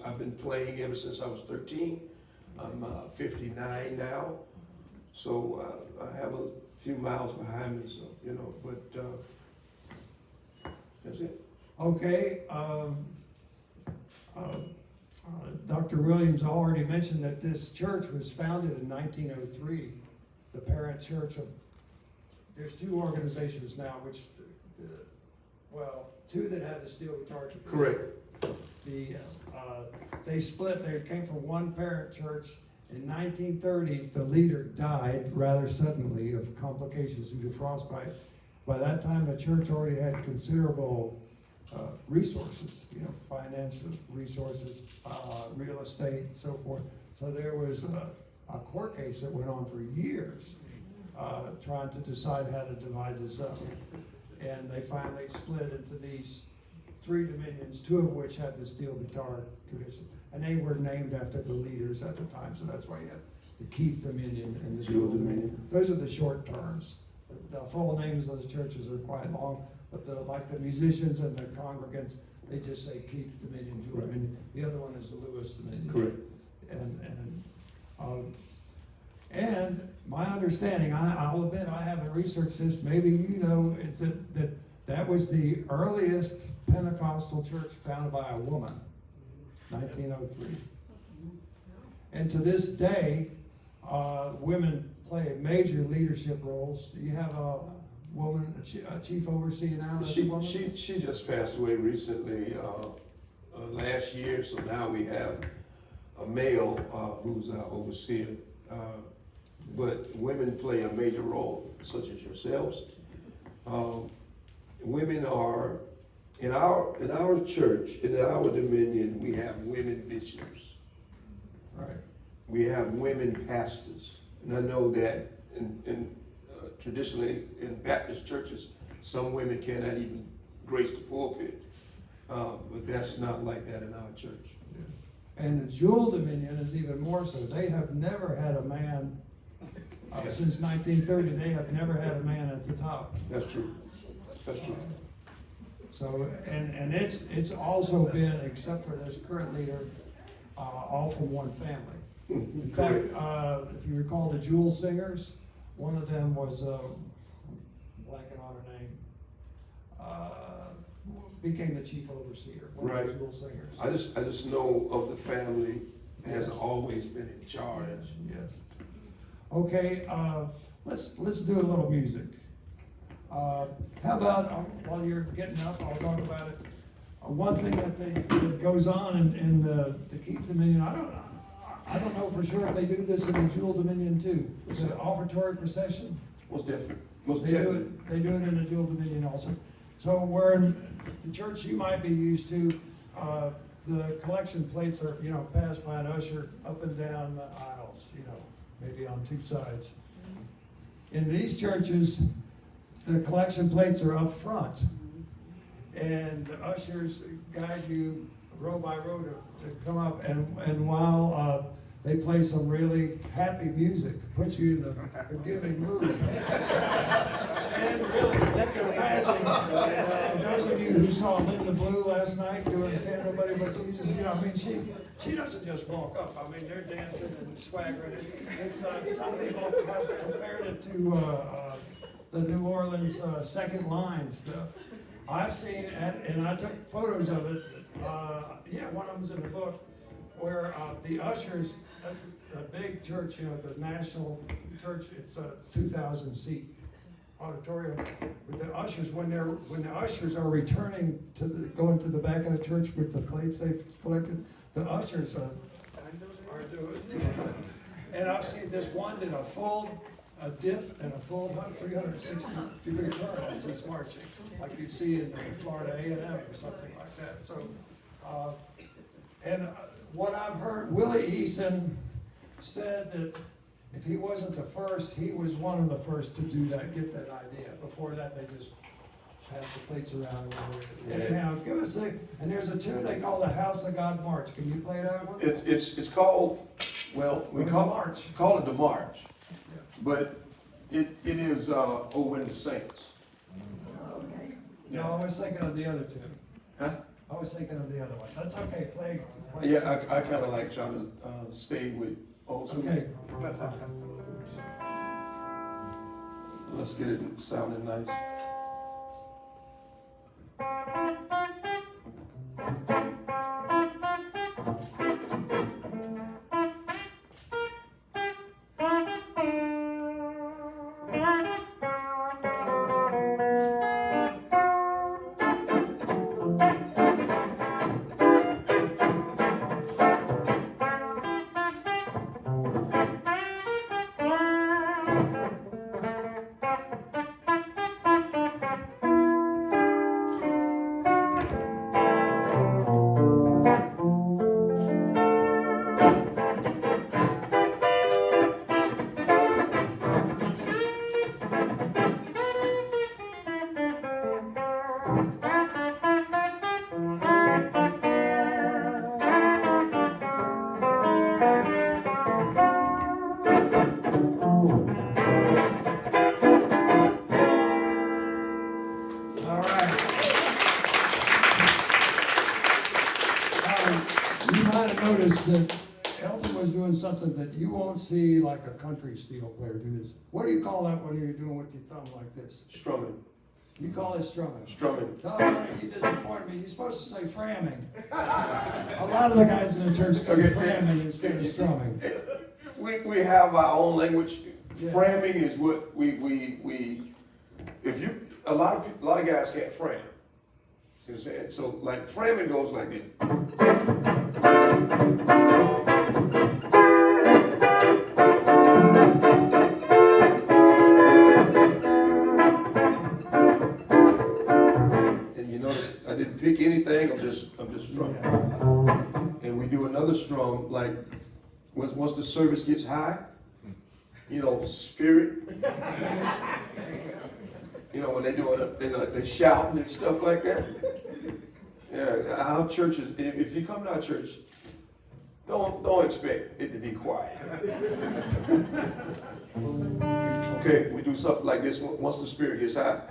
I've been playing ever since I was 13. I'm 59 now. So I have a few miles behind me, but that's it. Okay. Dr. Williams already mentioned that this church was founded in 1903. The parent church of, there's 2 organizations now, which, 2 that have the steel guitar tradition. Correct. They split. They came from one parent church. In 1930, the leader died rather suddenly of complications due to frostbite. By that time, the church already had considerable resources, financial resources, real estate, so forth. So there was a court case that went on for years trying to decide how to divide this up. And they finally split into these 3 dominions, 2 of which had the steel guitar tradition. And they were named after the leaders at the time, so that's why you have the Keith Dominion and the Jewel Jewel Dominion. Dominion. Those are the short terms. The full names of the churches are quite long, but like the musicians and the congregants, they just say Keith Dominion, Jewel Right. Dominion. The other one is the Lewis Dominion. Correct. And my understanding, I'll admit I haven't researched this, maybe you know, it's that was the earliest Pentecostal church founded by a woman, 1903. And to this day, women play major leadership roles. You have a woman, a chief overseer now? That's a woman? She just passed away recently, last year, so now we have a male, who's our overseer. But women play a major role, such as yourselves. Women are, in our church, in our dominion, we have women bishops. Right. We have women pastors. And I know that traditionally in Baptist churches, some women cannot even grace the pulpit. But that's not like that in our church. Yes. And the Jewel Dominion is even more so. They have never had a man, since 1930, they have never had a man at the top. That's true. That's true. So, and it's also been, except for this current leader, all from one family. In fact, if you recall the Jewel Singers, one of them was, blanking on her name, became the chief overseer, one of the Right. Jewel Singers. I just know of the family has always been in charge. Yes. Okay, let's do a little music. How about, while you're getting up, I'll talk about it. One thing that goes on in the Keith Dominion, I don't know for sure if they do this in the Jewel Dominion too. It's an offertory procession. Most definitely. Most They definitely. do it in the Jewel Dominion also. So where in the church you might be used to, the collection plates are, passed by an usher up and down the aisles, maybe on two sides. In these churches, the collection plates are up front. And the ushers guide you row by row to come up, and while they play some really happy music, puts you in the giving mood. And really, you can imagine, those of you who saw Linda Blue last night doing Can't Nobody But Jesus, she doesn't just walk up. They're dancing and swaggering. Some people have compared it to the New Orleans second line stuff. I've seen, and I took photos of it, one of them's in the book, where the ushers, that's a big church, the National Church, it's a 2,000 seat auditorium. With the ushers, when the ushers are returning going to the back of the church with the plates they've collected, the ushers are doing, and I've seen this one did a dip and a full 360-degree turn as he's marching, like you see in Florida A&M or something like that. So, what I've heard, Willie Eason said that if he wasn't the first, he was one of the first to do that, get that idea. Before that, they just passed the plates around. Anyhow, give us and there's a tune they call the House of God March. Can you play that one? It's called, we The call March. it the March. But it is O When the Saints. No, I was thinking of the other two. Huh? I was thinking of the other one. That's okay, play. Yeah, I kind of like trying to stay with old school. Okay. Let's get it sounding nice. that Elton was doing something that you won't see like a country steel player do this. What do you call that when you're doing with your thumb like this? Strumming, You call it strumming. strumming. Oh, you disappointed me. You're supposed to say framming. A lot of the guys in the church say Okay. framming instead of strumming. We have our own language. Yeah. Framing is what if you, a lot of guys can't frame. See what I'm saying? So like framing goes like this. And you notice I didn't pick anything, I'm just strumming. And we do another strum like once the service gets high, you know, spirit. You know, when they do it, they shouting and stuff like that. Yeah, our churches, if you come to our church, don't expect it to be quiet. Okay, we do something like this once the spirit gets high.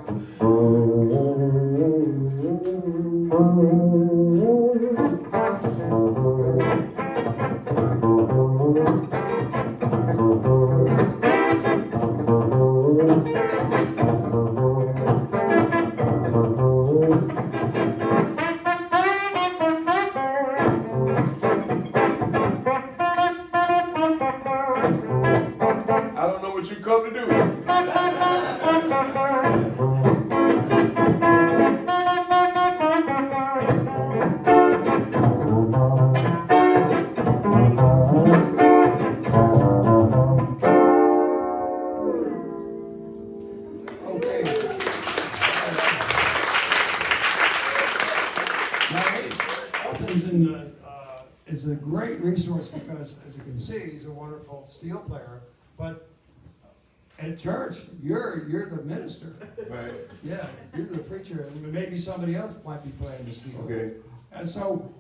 I don't know what you come to do. Okay. Now, Elton's is a great resource because, as you can see, he's a wonderful steel player. But at church, you're the minister. Right. Yeah, you're the preacher, and maybe somebody else might be playing the steel. Okay. And so,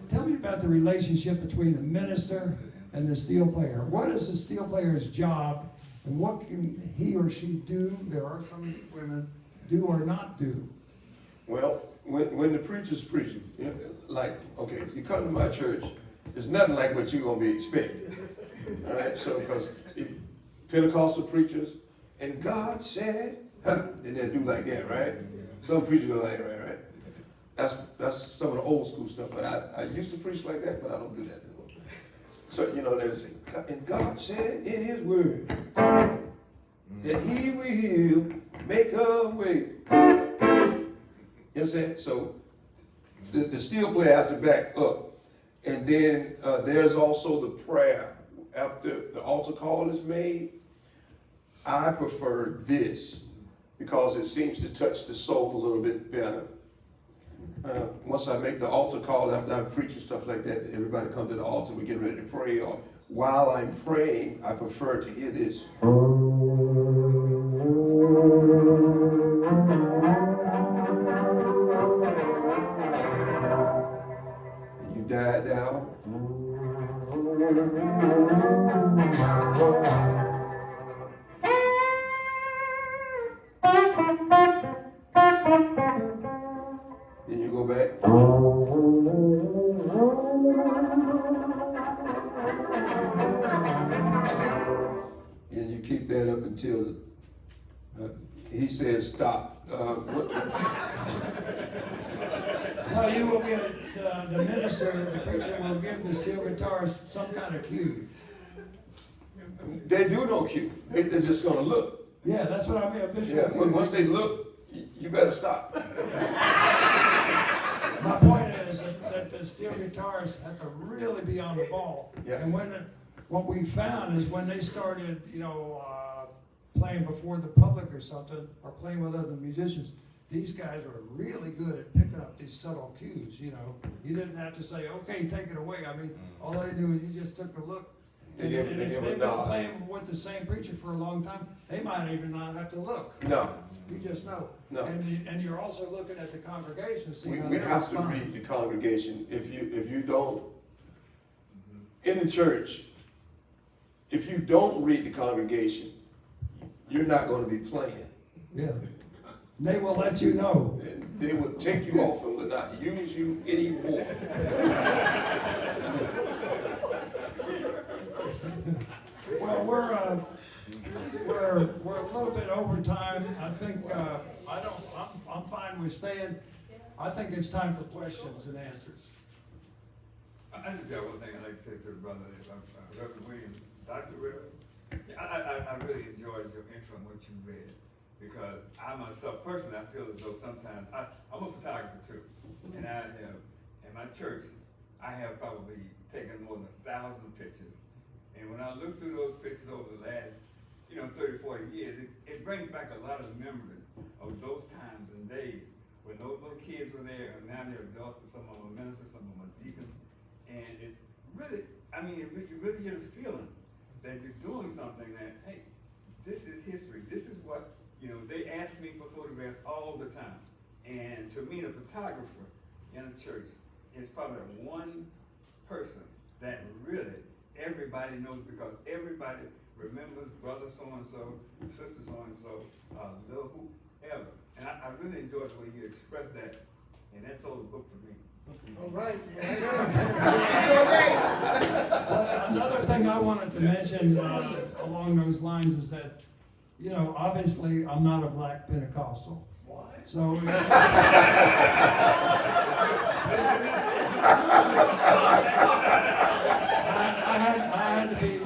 tell me about the relationship between the minister and the steel player. What is the steel player's job, and what can he or she do? There are some women do or not do. Well, when the preacher's preaching, you know, like, okay, you come to my church, it's nothing like what you're going to be expecting. All right, so because Pentecostal preachers, and God said, huh, and they do like that, right? Some preachers go like, right. That's some of the old school stuff, but I used to preach like that, but I don't do that anymore. So, you know, they say, and God said in his word that he will make a way. You know what I'm saying? So the steel player has to back up. And then there's also the prayer. After the altar call is made, I prefer this because it seems to touch the soul a little bit better. Once I make the altar call, after I'm preaching stuff like that, everybody comes to the altar, we get ready to pray. Or while I'm praying, I prefer to hear this. And you die down. Then you go back. And you keep that up until he says stop. Now you will give the minister, the preacher will give the steel guitarist some kind of cue. They do no cue. They're just gonna look. Yeah, that's what I mean. Yeah. Once they look, you better stop. My point is that the steel guitarists have to really be on the ball. Yeah. And what we found is when they started, playing before the public or something, or playing with other musicians, these guys were really good at picking up these subtle cues. You didn't have to say, "Okay, take it away." I mean, all they knew is you just took a look. And if they've been playing with the same preacher for a long time, they might even not have to look. No. You just know. No. And you're also looking at the congregation, see how We they have to respond. read the congregation. If you don't, in the church, if you don't read the congregation, you're not going to be playing. Yeah. They will let you know. And they will take you off and will not use you anymore. Well, we're a little bit over time. I think, I'm fine with staying. I think it's time for questions and answers. I just got one thing I'd like to say to the brother, Reverend William, Dr. Reverend. I really enjoyed your intro and what you read, because I myself, personally, I feel as though sometimes, I'm a photographer too, and I have, in my church, I have probably taken more than 1,000 pictures, and when I look through those pictures over the last, 30, 40 years, it brings back a lot of memories of those times and days when those little kids were there, and now they're adults, and some of them are ministers, some of them are deacons, and it really, you really get a feeling that you're doing something that, hey, this is history. This is what, they ask me for photographs all the time. And to me, a photographer in a church is probably one person that really everybody knows, because everybody remembers brother so-and-so, sister so-and-so, little whoever. And I really enjoyed the way you expressed that, and that sold the book for me. All right. Well, another thing I wanted to mention along those lines is that, obviously I'm not a black Pentecostal. Why? So. I had to be,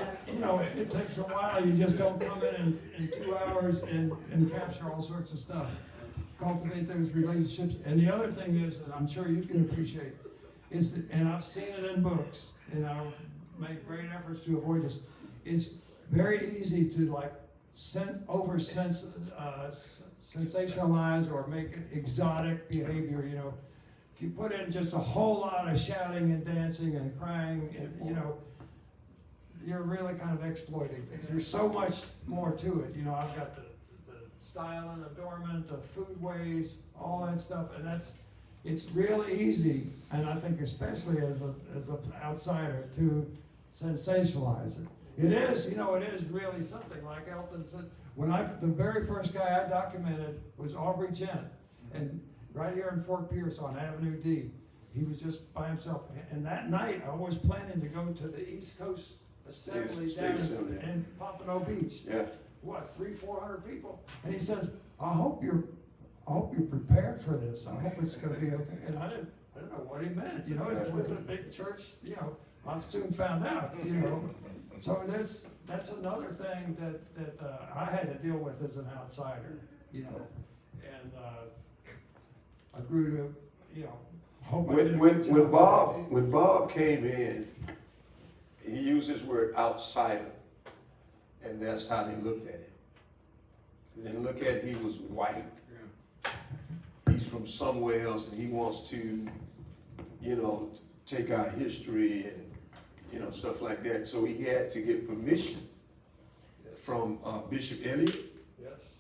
it takes a while. You just don't come in 2 hours and capture all sorts of stuff. Cultivate those relationships. And the other thing is, that I'm sure you can appreciate, is that, and I've seen it in books, and I've made great efforts to avoid this. It's very easy to sensationalize or make it exotic behavior. If you put in just a whole lot of shouting and dancing and crying, and, you're really kind of exploiting things. There's so much more to it. I've got the style and adornment, the foodways, all that stuff, and it's real easy, and I think especially as an outsider, to sensationalize it. It is, it is really something. Like Elton said, the very first guy I documented was Aubrey Gent, and right here in Fort Pierce on Avenue D, he was just by himself. And that night, I was planning to go to the East Coast Assembly down in Pompano Beach. Yeah. What, 300-400 people? And he says, I hope you're prepared for this. I hope it's going to be okay. And I didn't know what he meant. It was a big church. I soon found out. So that's another thing that I had to deal with as an outsider. And I grew to, hope. When Bob came in, he used this word outsider. And that's how they looked at him. They didn't look at he was white. He's from somewhere else, and he wants to, take our history and, stuff like that. So he had to get permission from Bishop Elliott. Yes.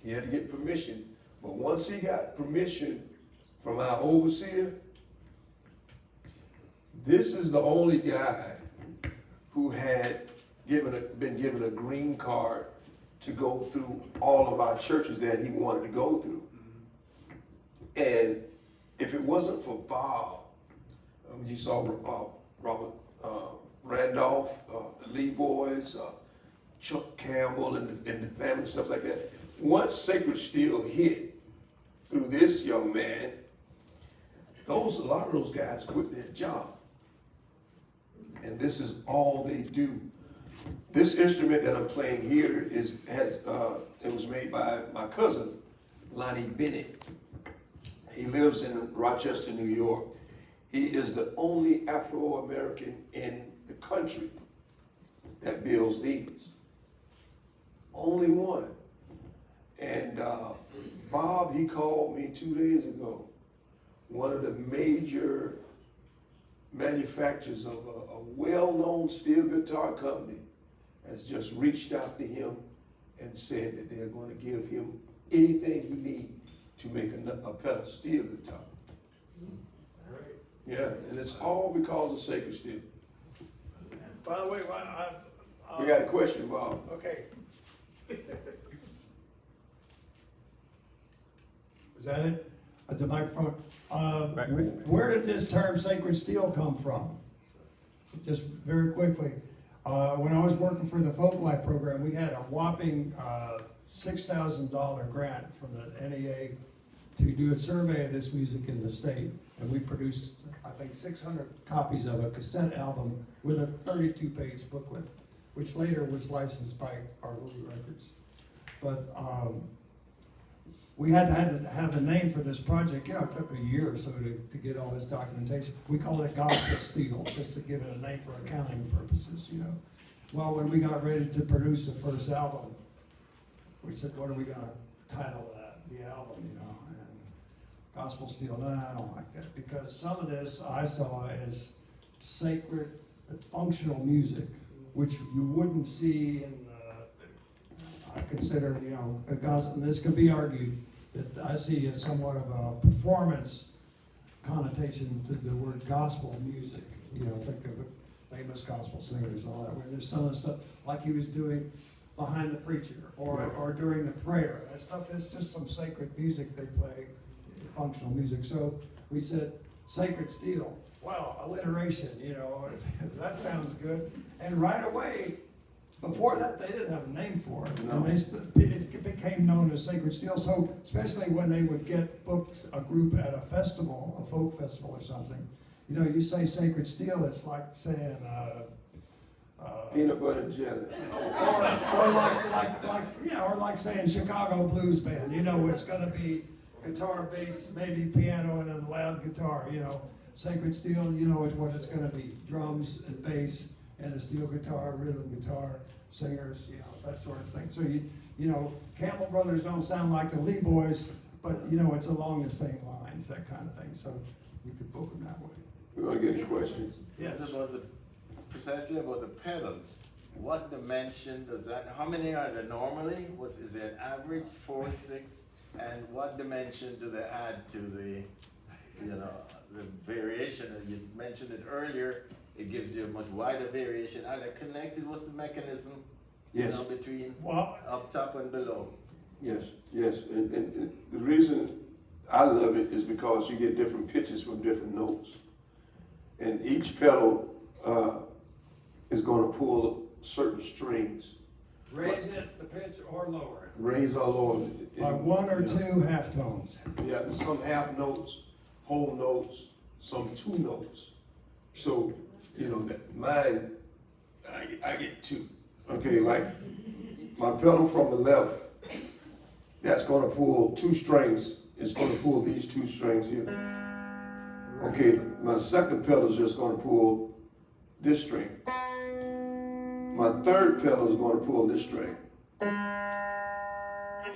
He had to get permission. But once he got permission from our overseer, this is the only guy who had been given a green card to go through all of our churches that he wanted to go through. And if it wasn't for Bob, you saw Robert Randolph, the Lee boys, Chuck Campbell and the family, stuff like that. Once Sacred Steel hit through this young man, a lot of those guys quit their job. And this is all they do. This instrument that I'm playing here it was made by my cousin, Lonnie Bennett. He lives in Rochester, New York. He is the only Afro-American in the country that builds these. Only one. And Bob, he called me 2 days ago. One of the major manufacturers of a well-known steel guitar company has just reached out to him and said that they're going to give him anything he needs to make a pedal steel guitar. Great. Yeah, and it's all because of Sacred Steel. By the way, We got a question, Bob. okay. Is that it? The microphone. Right. Where did this term sacred steel come from? Just very quickly. When I was working for the Folk Life program, we had a whopping $6,000 grant from the NEA to do a survey of this music in the state. And we produced, I think, 600 copies of a cassette album with a 32-page booklet, which later was licensed by Arhoolie Records. But we had to have a name for this project. You know, it took a year or so to get all this documentation. We called it Gospel Steel, just to give it a name for accounting purposes, you know. Well, when we got ready to produce the first album, we said, what are we gonna title the album, you know? And Gospel Steel, no, I don't like that, because some of this I saw as sacred, functional music, which you wouldn't see in, I consider, you know, a gospel, and this could be argued, that I see as somewhat of a performance connotation to the word gospel music. You know, think of famous gospel singers and all that, where there's some of the stuff like he was doing behind the preacher or during the prayer. That stuff is just some sacred music they play, functional music. So we said sacred steel. Well, alliteration, you know, that sounds good. And right away, before that, they didn't have a name for it. No. And it became known as Sacred Steel. So especially when they would get booked a group at a festival, a folk festival or something, you know, you say Sacred Steel, it's like saying, Peanut butter and jelly. or like saying Chicago Blues Band. You know, it's going to be guitar, bass, maybe piano, and a loud guitar. You know, Sacred Steel, you know what it's going to be: drums and bass and a steel guitar, rhythm guitar, singers, you know, that sort of thing. So you know, Campbell Brothers don't sound like the Lee Boys, but you know, it's along the same lines, that kind of thing. So you could book them that way. We're gonna get a question. Yes. It's about precisely about the pedals. What dimension does that, how many are there normally? Is there an average, 4, 6? And what dimension do they add to the, you know, the variation? You mentioned it earlier, it gives you a much wider variation. Are they connected? What's the mechanism? You Yes. know, between Well, up top and below? Yes, yes, and the reason I love it is because you get different pitches from different notes. And each pedal is gonna pull certain strings, raise it, the pitch, or lower it. raise or lower. By one or Yeah. two half tones. Yeah, some half notes, whole notes, some 2 notes. So, you know, mine, I get 2. Okay, like my pedal from the left, that's gonna pull 2 strings. It's gonna pull these 2 strings here. Okay, my second pedal is just gonna pull this string. My third pedal is gonna pull this string.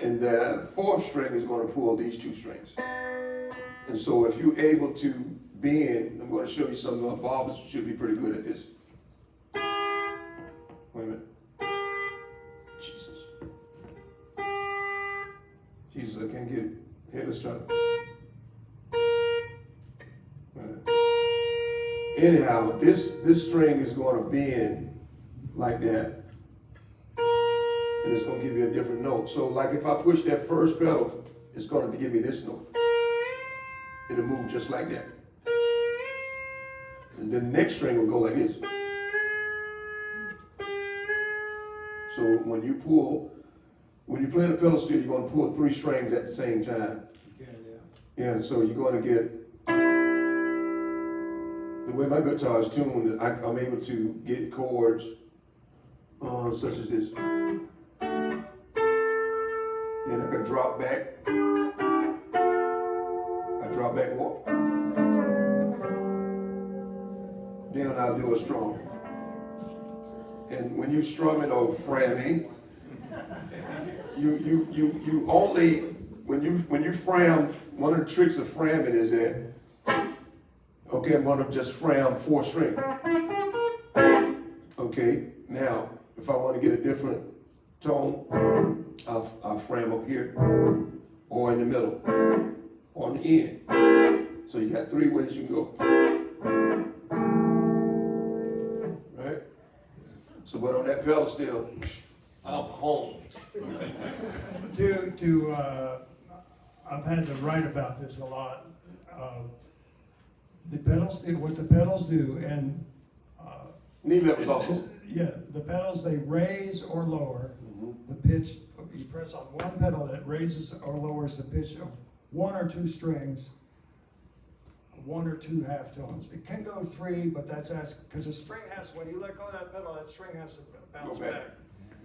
And the 4th string is gonna pull these 2 strings. And so if you're able to bend, I'm gonna show you something. Bob should be pretty good at this. Wait a minute. Jesus. Jesus, I can't get it. Here, let's try it. Wait a minute. Anyhow, this string is gonna bend like that. And it's gonna give you a different note. So like if I push that first pedal, it's gonna give me this note. It'll move just like that. And then the next string will go like this. So when you play the pedal steel, you're gonna pull 3 strings at the same time. Yeah, so you're gonna get, the way my guitar is tuned, I'm able to get chords such as this. Then I can drop back. I drop back more. Then I'll do a strum. And when you strum it or framming, you only, when you fram, one of the tricks of framming is that, okay, I'm gonna just fram 4 string. Okay, now, if I wanna get a different tone, I'll fram up here, or in the middle, or on the end. So you got 3 ways you can go. Right? So, but on that pedal steel, I'm home. I've had to write about this a lot. The pedals do what the pedals do, and Knee levels also. yeah, the pedals, they raise or lower the pitch. You press on one pedal that raises or lowers the pitch of one or two strings, one or two half tones. It can go three, but that's because the string has, when you let go of that pedal, that string has to bounce Go back. back.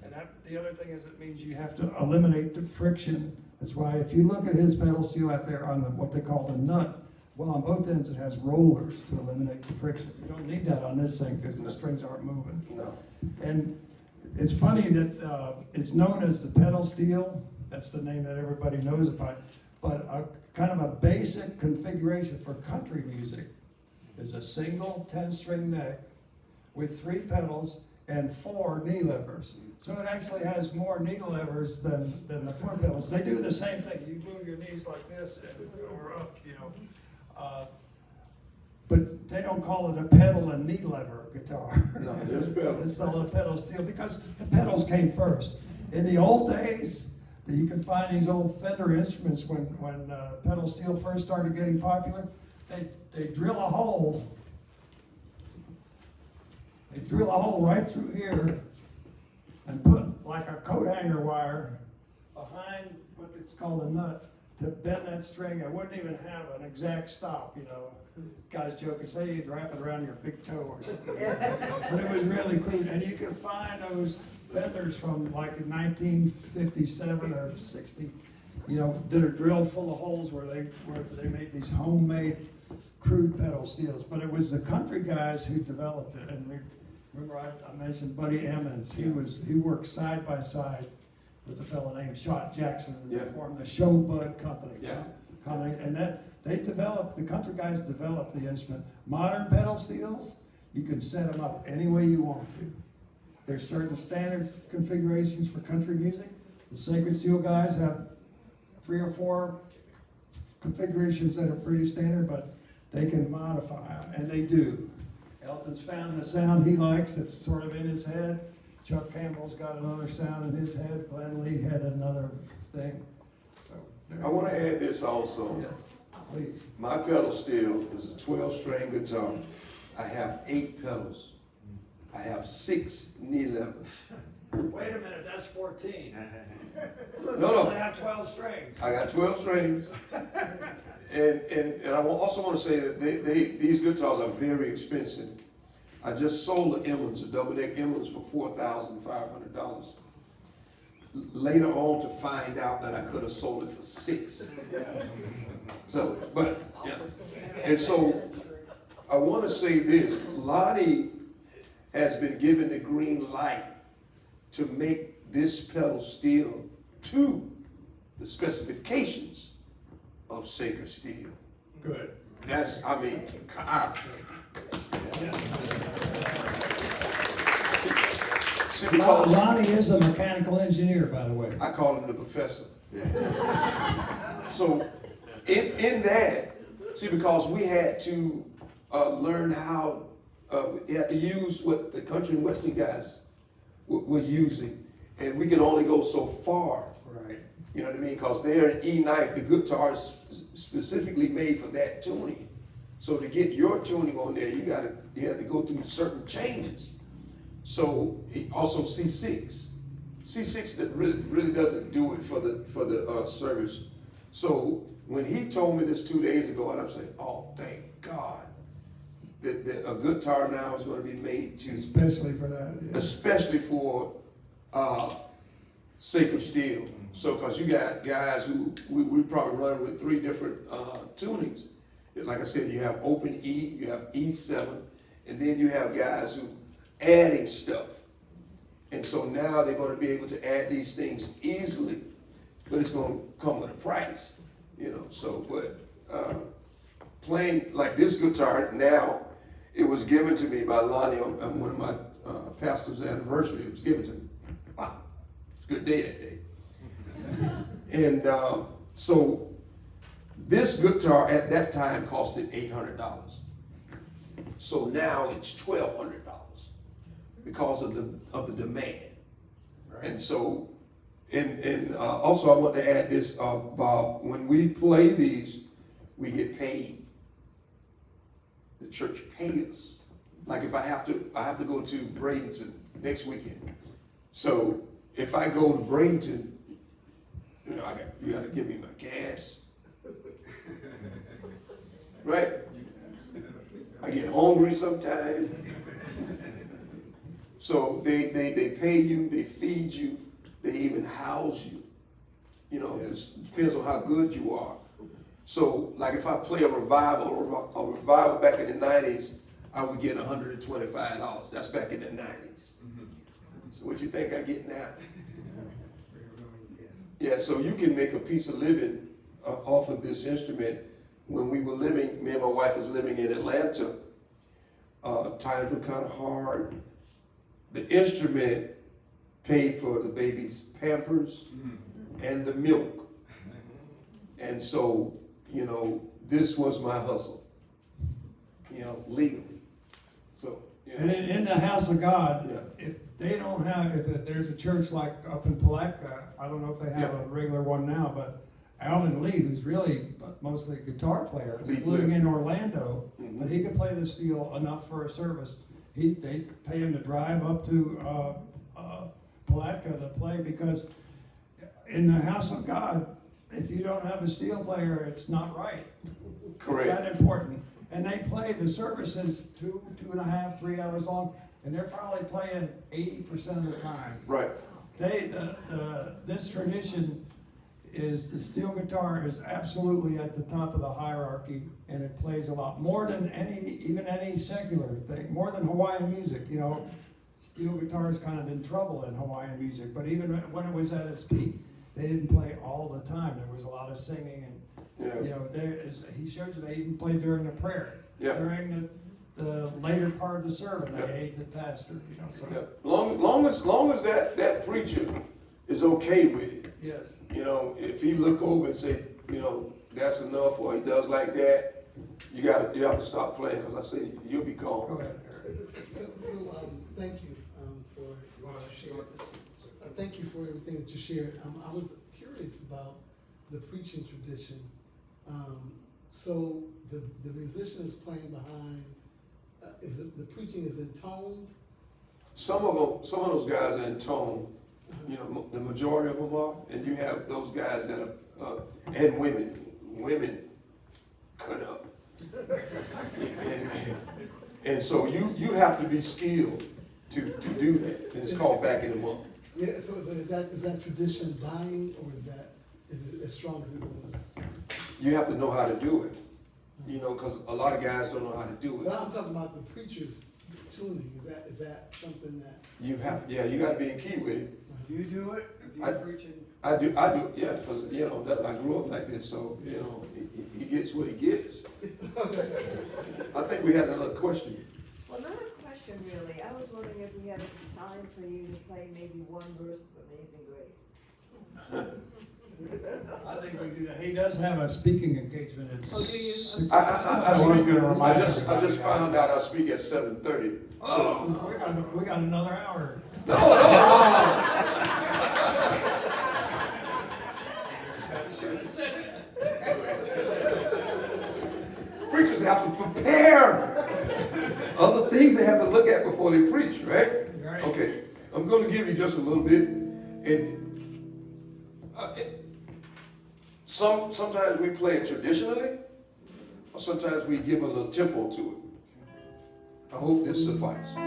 And the other thing is, it means you have to eliminate the friction. That's why if you look at his pedal steel out there on what they call the nut, well, on both ends it has rollers to eliminate the friction. You don't need that on this thing because the strings aren't moving. No. And it's funny that it's known as the pedal steel. That's the name that everybody knows about. But a kind of a basic configuration for country music is a single 10-string neck with 3 pedals and 4 knee levers. So it actually has more knee levers than the foot pedals. They do the same thing. You move your knees like this or up, you know. But they don't call it a pedal and knee lever guitar. No, there's pedals. It's all a pedal steel because the pedals came first. In the old days, you can find these old Fender instruments when pedal steel first started getting popular. They drill a hole. They drill a hole right through here and put like a coat hanger wire behind what it's called a nut to bend that string. It wouldn't even have an exact stop, you know. Guys joke and say you'd wrap it around your big toe or something. But it was really crude. And you can find those Fenders from like 1957 or 60, you know, that are drilled full of holes where they made these homemade crude pedal steels. But it was the country guys who developed it. And remember I mentioned Buddy Emmons. He worked side by side with a fellow named Shot Jackson. They formed the Showbud Company. Yeah. And the country guys developed the instrument. Modern pedal steels, you can set them up any way you want to. There's certain standard configurations for country music. The Sacred Steel guys have 3 or 4 configurations that are pretty standard, but they can modify them, and they do. Elton's found the sound he likes that's sort of in his head. Chuck Campbell's got another sound in his head. Glenn Lee had another thing. So I want to add this also. Yeah, please. My pedal steel is a 12-string guitar. I have 8 pedals. I have 6 knee levers. Wait a minute, that's 14. No. I have 12 strings. I got 12 strings. And I also want to say that these guitars are very expensive. I just sold the Emmons, a double-neck Emmons, for $4,500. Later on to find out that I could have sold it for $6,000. So, but, yeah. And so, I want to say this. Lonnie has been given the green light to make this pedal steel to the specifications of Sacred Steel. Good. That's, I mean, see, because Ronnie is a mechanical engineer, by the way. I call him the professor. So, in that, see, because we had to learn how, we had to use what the country and western guys were using, and we could only go so far. Right. You know what I mean? Because they're an E-knife, the guitar is specifically made for that tuning. So to get your tuning on there, you had to go through certain changes. So also C6. C6 that really doesn't do it for the service. So when he told me this 2 days ago, and I'm saying, oh, thank God that a guitar now is going to be made to, Especially for that. Yeah. especially for Sacred Steel. So, because you got guys who we probably run with 3 different tunings. Like I said, you have open E, you have E7, and then you have guys who adding stuff. And so now they're going to be able to add these things easily, but it's going to come with a price, you know. So, but playing like this guitar now, it was given to me by Lonnie on one of my pastor's anniversary. It was given to me. Wow, it's a good day that day. And so this guitar at that time costed $800. So now it's $1,200 because of the demand. Right. And so And also I want to add this, Bob, when we play these, we get paid. The church pays us. Like if I have to go to Bradenton next weekend. So if I go to Bradenton, you know, you gotta give me my gas. Right? I get hungry sometimes. So they pay you, they feed you, they even house you. You know, it depends on how good you are. So like if I play a revival back in the 90s, I would get $125. That's back in the 90s. So what you think I get now? Yeah, so you can make a piece of living off of this instrument. When we were living, me and my wife was living in Atlanta, times were kind of hard. The instrument paid for the baby's Pampers and the milk. And so, you know, this was my hustle, you know, legally. So, you know. And in the house of God, Yeah. if they don't have, if there's a church like up in Palatka, I don't know if they have a regular one now, but Alvin Lee, who's really mostly a guitar player, he's living in Orlando, but he could play the steel enough for a service. They pay him to drive up to Palatka to play, because in the house of God, if you don't have a steel player, it's not right. Correct. It's that important. And they play the services 2.5, 3 hours long, and they're probably playing 80% of the time. Right. This tradition is, the steel guitar is absolutely at the top of the hierarchy, and it plays a lot more than any secular thing, more than Hawaiian music. You know, steel guitar is kind of in trouble in Hawaiian music, but even when it was at its peak, they didn't play all the time. There was a lot of singing, and you know, he showed you they even played during the prayer, during the later part of the sermon. They aid the pastor. You know, so long as that preacher is okay with it. yes. You know, if he look over and say, you know, that's enough, or he does like that, you have to stop playing, because I say you'll be gone. Go ahead, Eric. So thank you for You want to share this? thank you for everything that you shared. I was curious about the preaching tradition. So the musician is playing behind. Is it the preaching is in tone? Some of those guys are in tone. You know, the majority of them are, and you have those guys that are, and women cut up. and so you have to be skilled to do that. And it's called backing them up. Yeah. So, but is that tradition dying, or is it as strong as it was? You have to know how to do it. You know, because a lot of guys don't know how to do it. But I'm talking about the preacher's tuning. Is that something that You got to be in key with it. Do you do it? Or do you preaching? I do, yeah, because, you know, I grew up like this, so, you know, he gets what he gets. I think we had another question. Well, not a question really. I was wondering if we had time for you to play maybe one verse of Amazing Grace. I think we do that. He does have a speaking engagement at Oh, do you? 6. I was gonna remind just everybody found out I speak at 7:30. Oh, we got another hour. Preachers have to prepare other things they have to look at before they preach, right? Right. Okay, I'm going to give you just a little bit, and sometimes we play it traditionally, or sometimes we give a little tempo to it. I hope this suffices.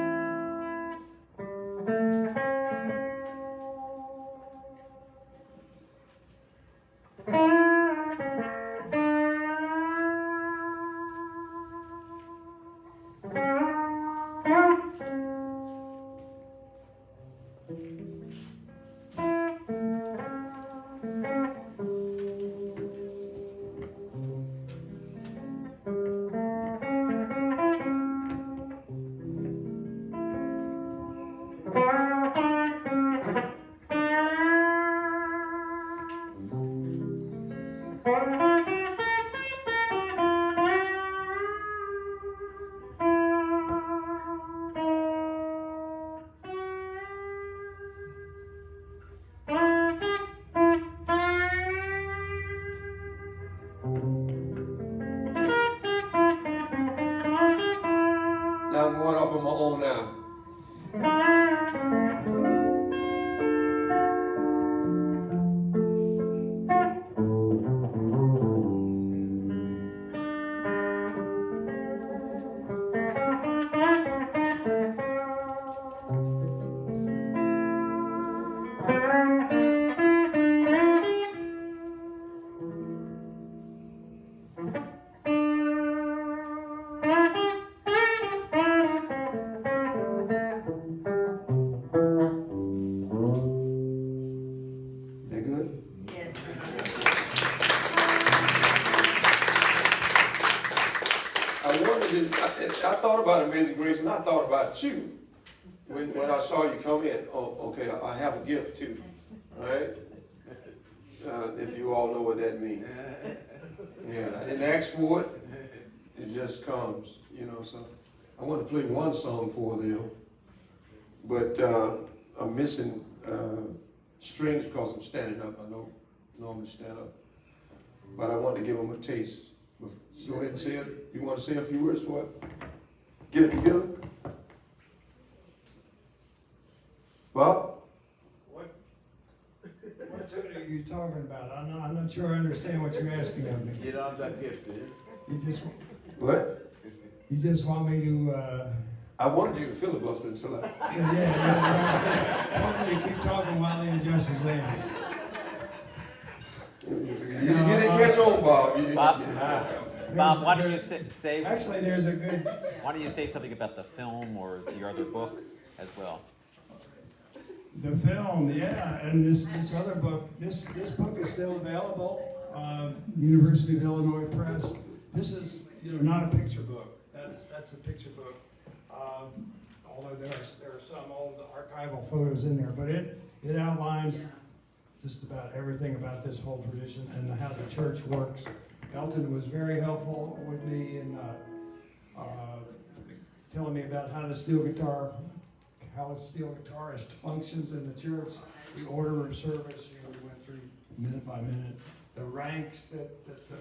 thought about you when I saw you come in. Oh, okay, I have a gift too, all right? If you all know what that means. Yeah, I didn't ask for it. It just comes, you know, so I want to play one song for them, but I'm missing strings because I'm standing up. I don't normally stand up, but I want to give them a taste. Go ahead and say it. You want to say a few words for it? Get it together? Bob? What tune are you talking about? I'm not sure I understand what you're asking of me. You don't have that gift, do you? What? You just want me to, I wanted you to filibuster until I... I want me to keep talking while the injustice ends. You didn't catch on, Bob. You didn't Bob? get it. Bob, why don't you say Actually, there's a good, why don't you say something about the film or your other book as well? the film, yeah, and this other book, this book is still available, University of Illinois Press. This is, not a picture book. That's a picture book. Although there are some old archival photos in there, but it outlines just about everything about this whole tradition and how the church works. Elton was very helpful with me in telling me about how the steel guitarist functions in the church, the order of service. We went through minute by minute, the ranks that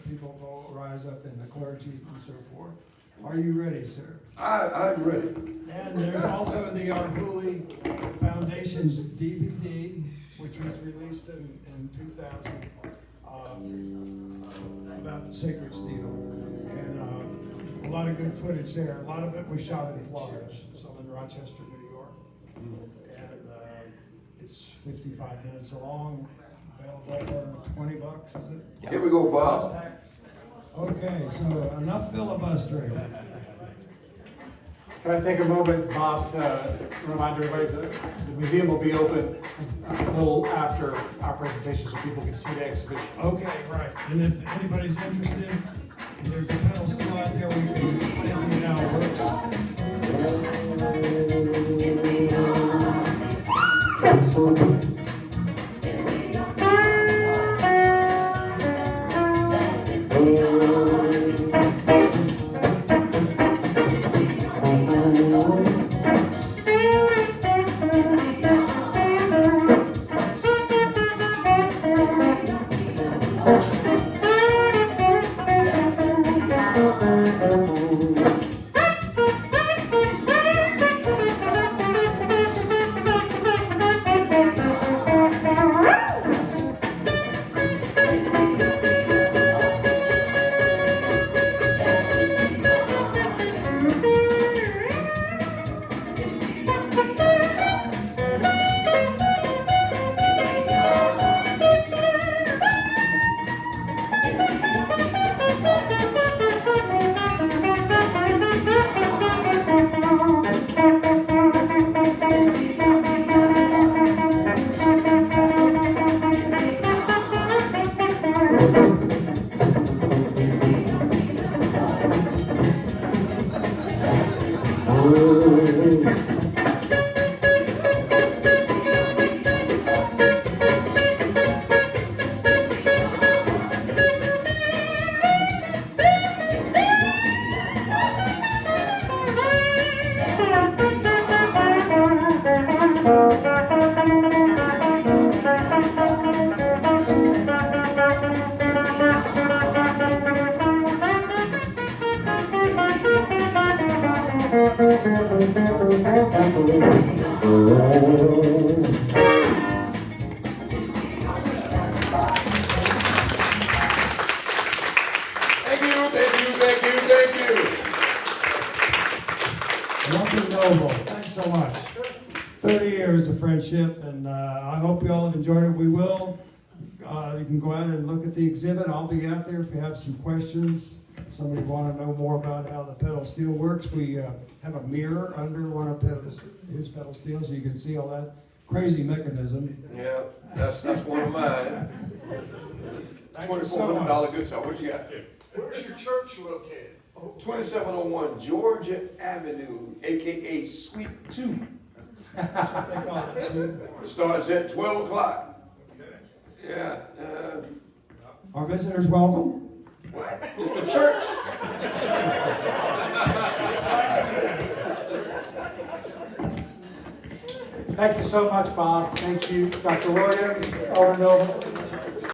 people rise up in, the clergy and so forth. Are you ready, sir? I'm ready. And there's also the Arhoolie Foundation's DVD, which was released in 2000, about sacred steel. And a lot of good footage there. A lot of it was shot in Florida, some in Rochester, New York. And it's 55 minutes long, available for $20, is it? Here we go, Bob. Plus tax. Okay, so enough filibustering. Can I take a moment, Bob, to remind everybody that the museum will be open a little after our presentation so people can see the exhibition. Okay, right. And if anybody's interested, there's a pedal steel out there. We can explain to you how it works. Nothing noble. Thanks so much. 30 years of friendship, and I hope you all have enjoyed it. We will. You can go out and look at the exhibit. I'll be out there if you have some questions. Somebody want to know more about how the pedal steel works. We have a mirror under one of his pedal steel, so you can see all that crazy mechanism. Yeah, that's one of mine. Thank you so much. $2,400 guitar. What you got? Where's your church located? 2701 Georgia Avenue, AKA Suite 2. That's what they call it, Sue. Starts at 12 o'clock. Yeah, Our visitors welcome. it's the church. Thank you so much, Bob. Thank you, Dr. Williams, Elder Milton.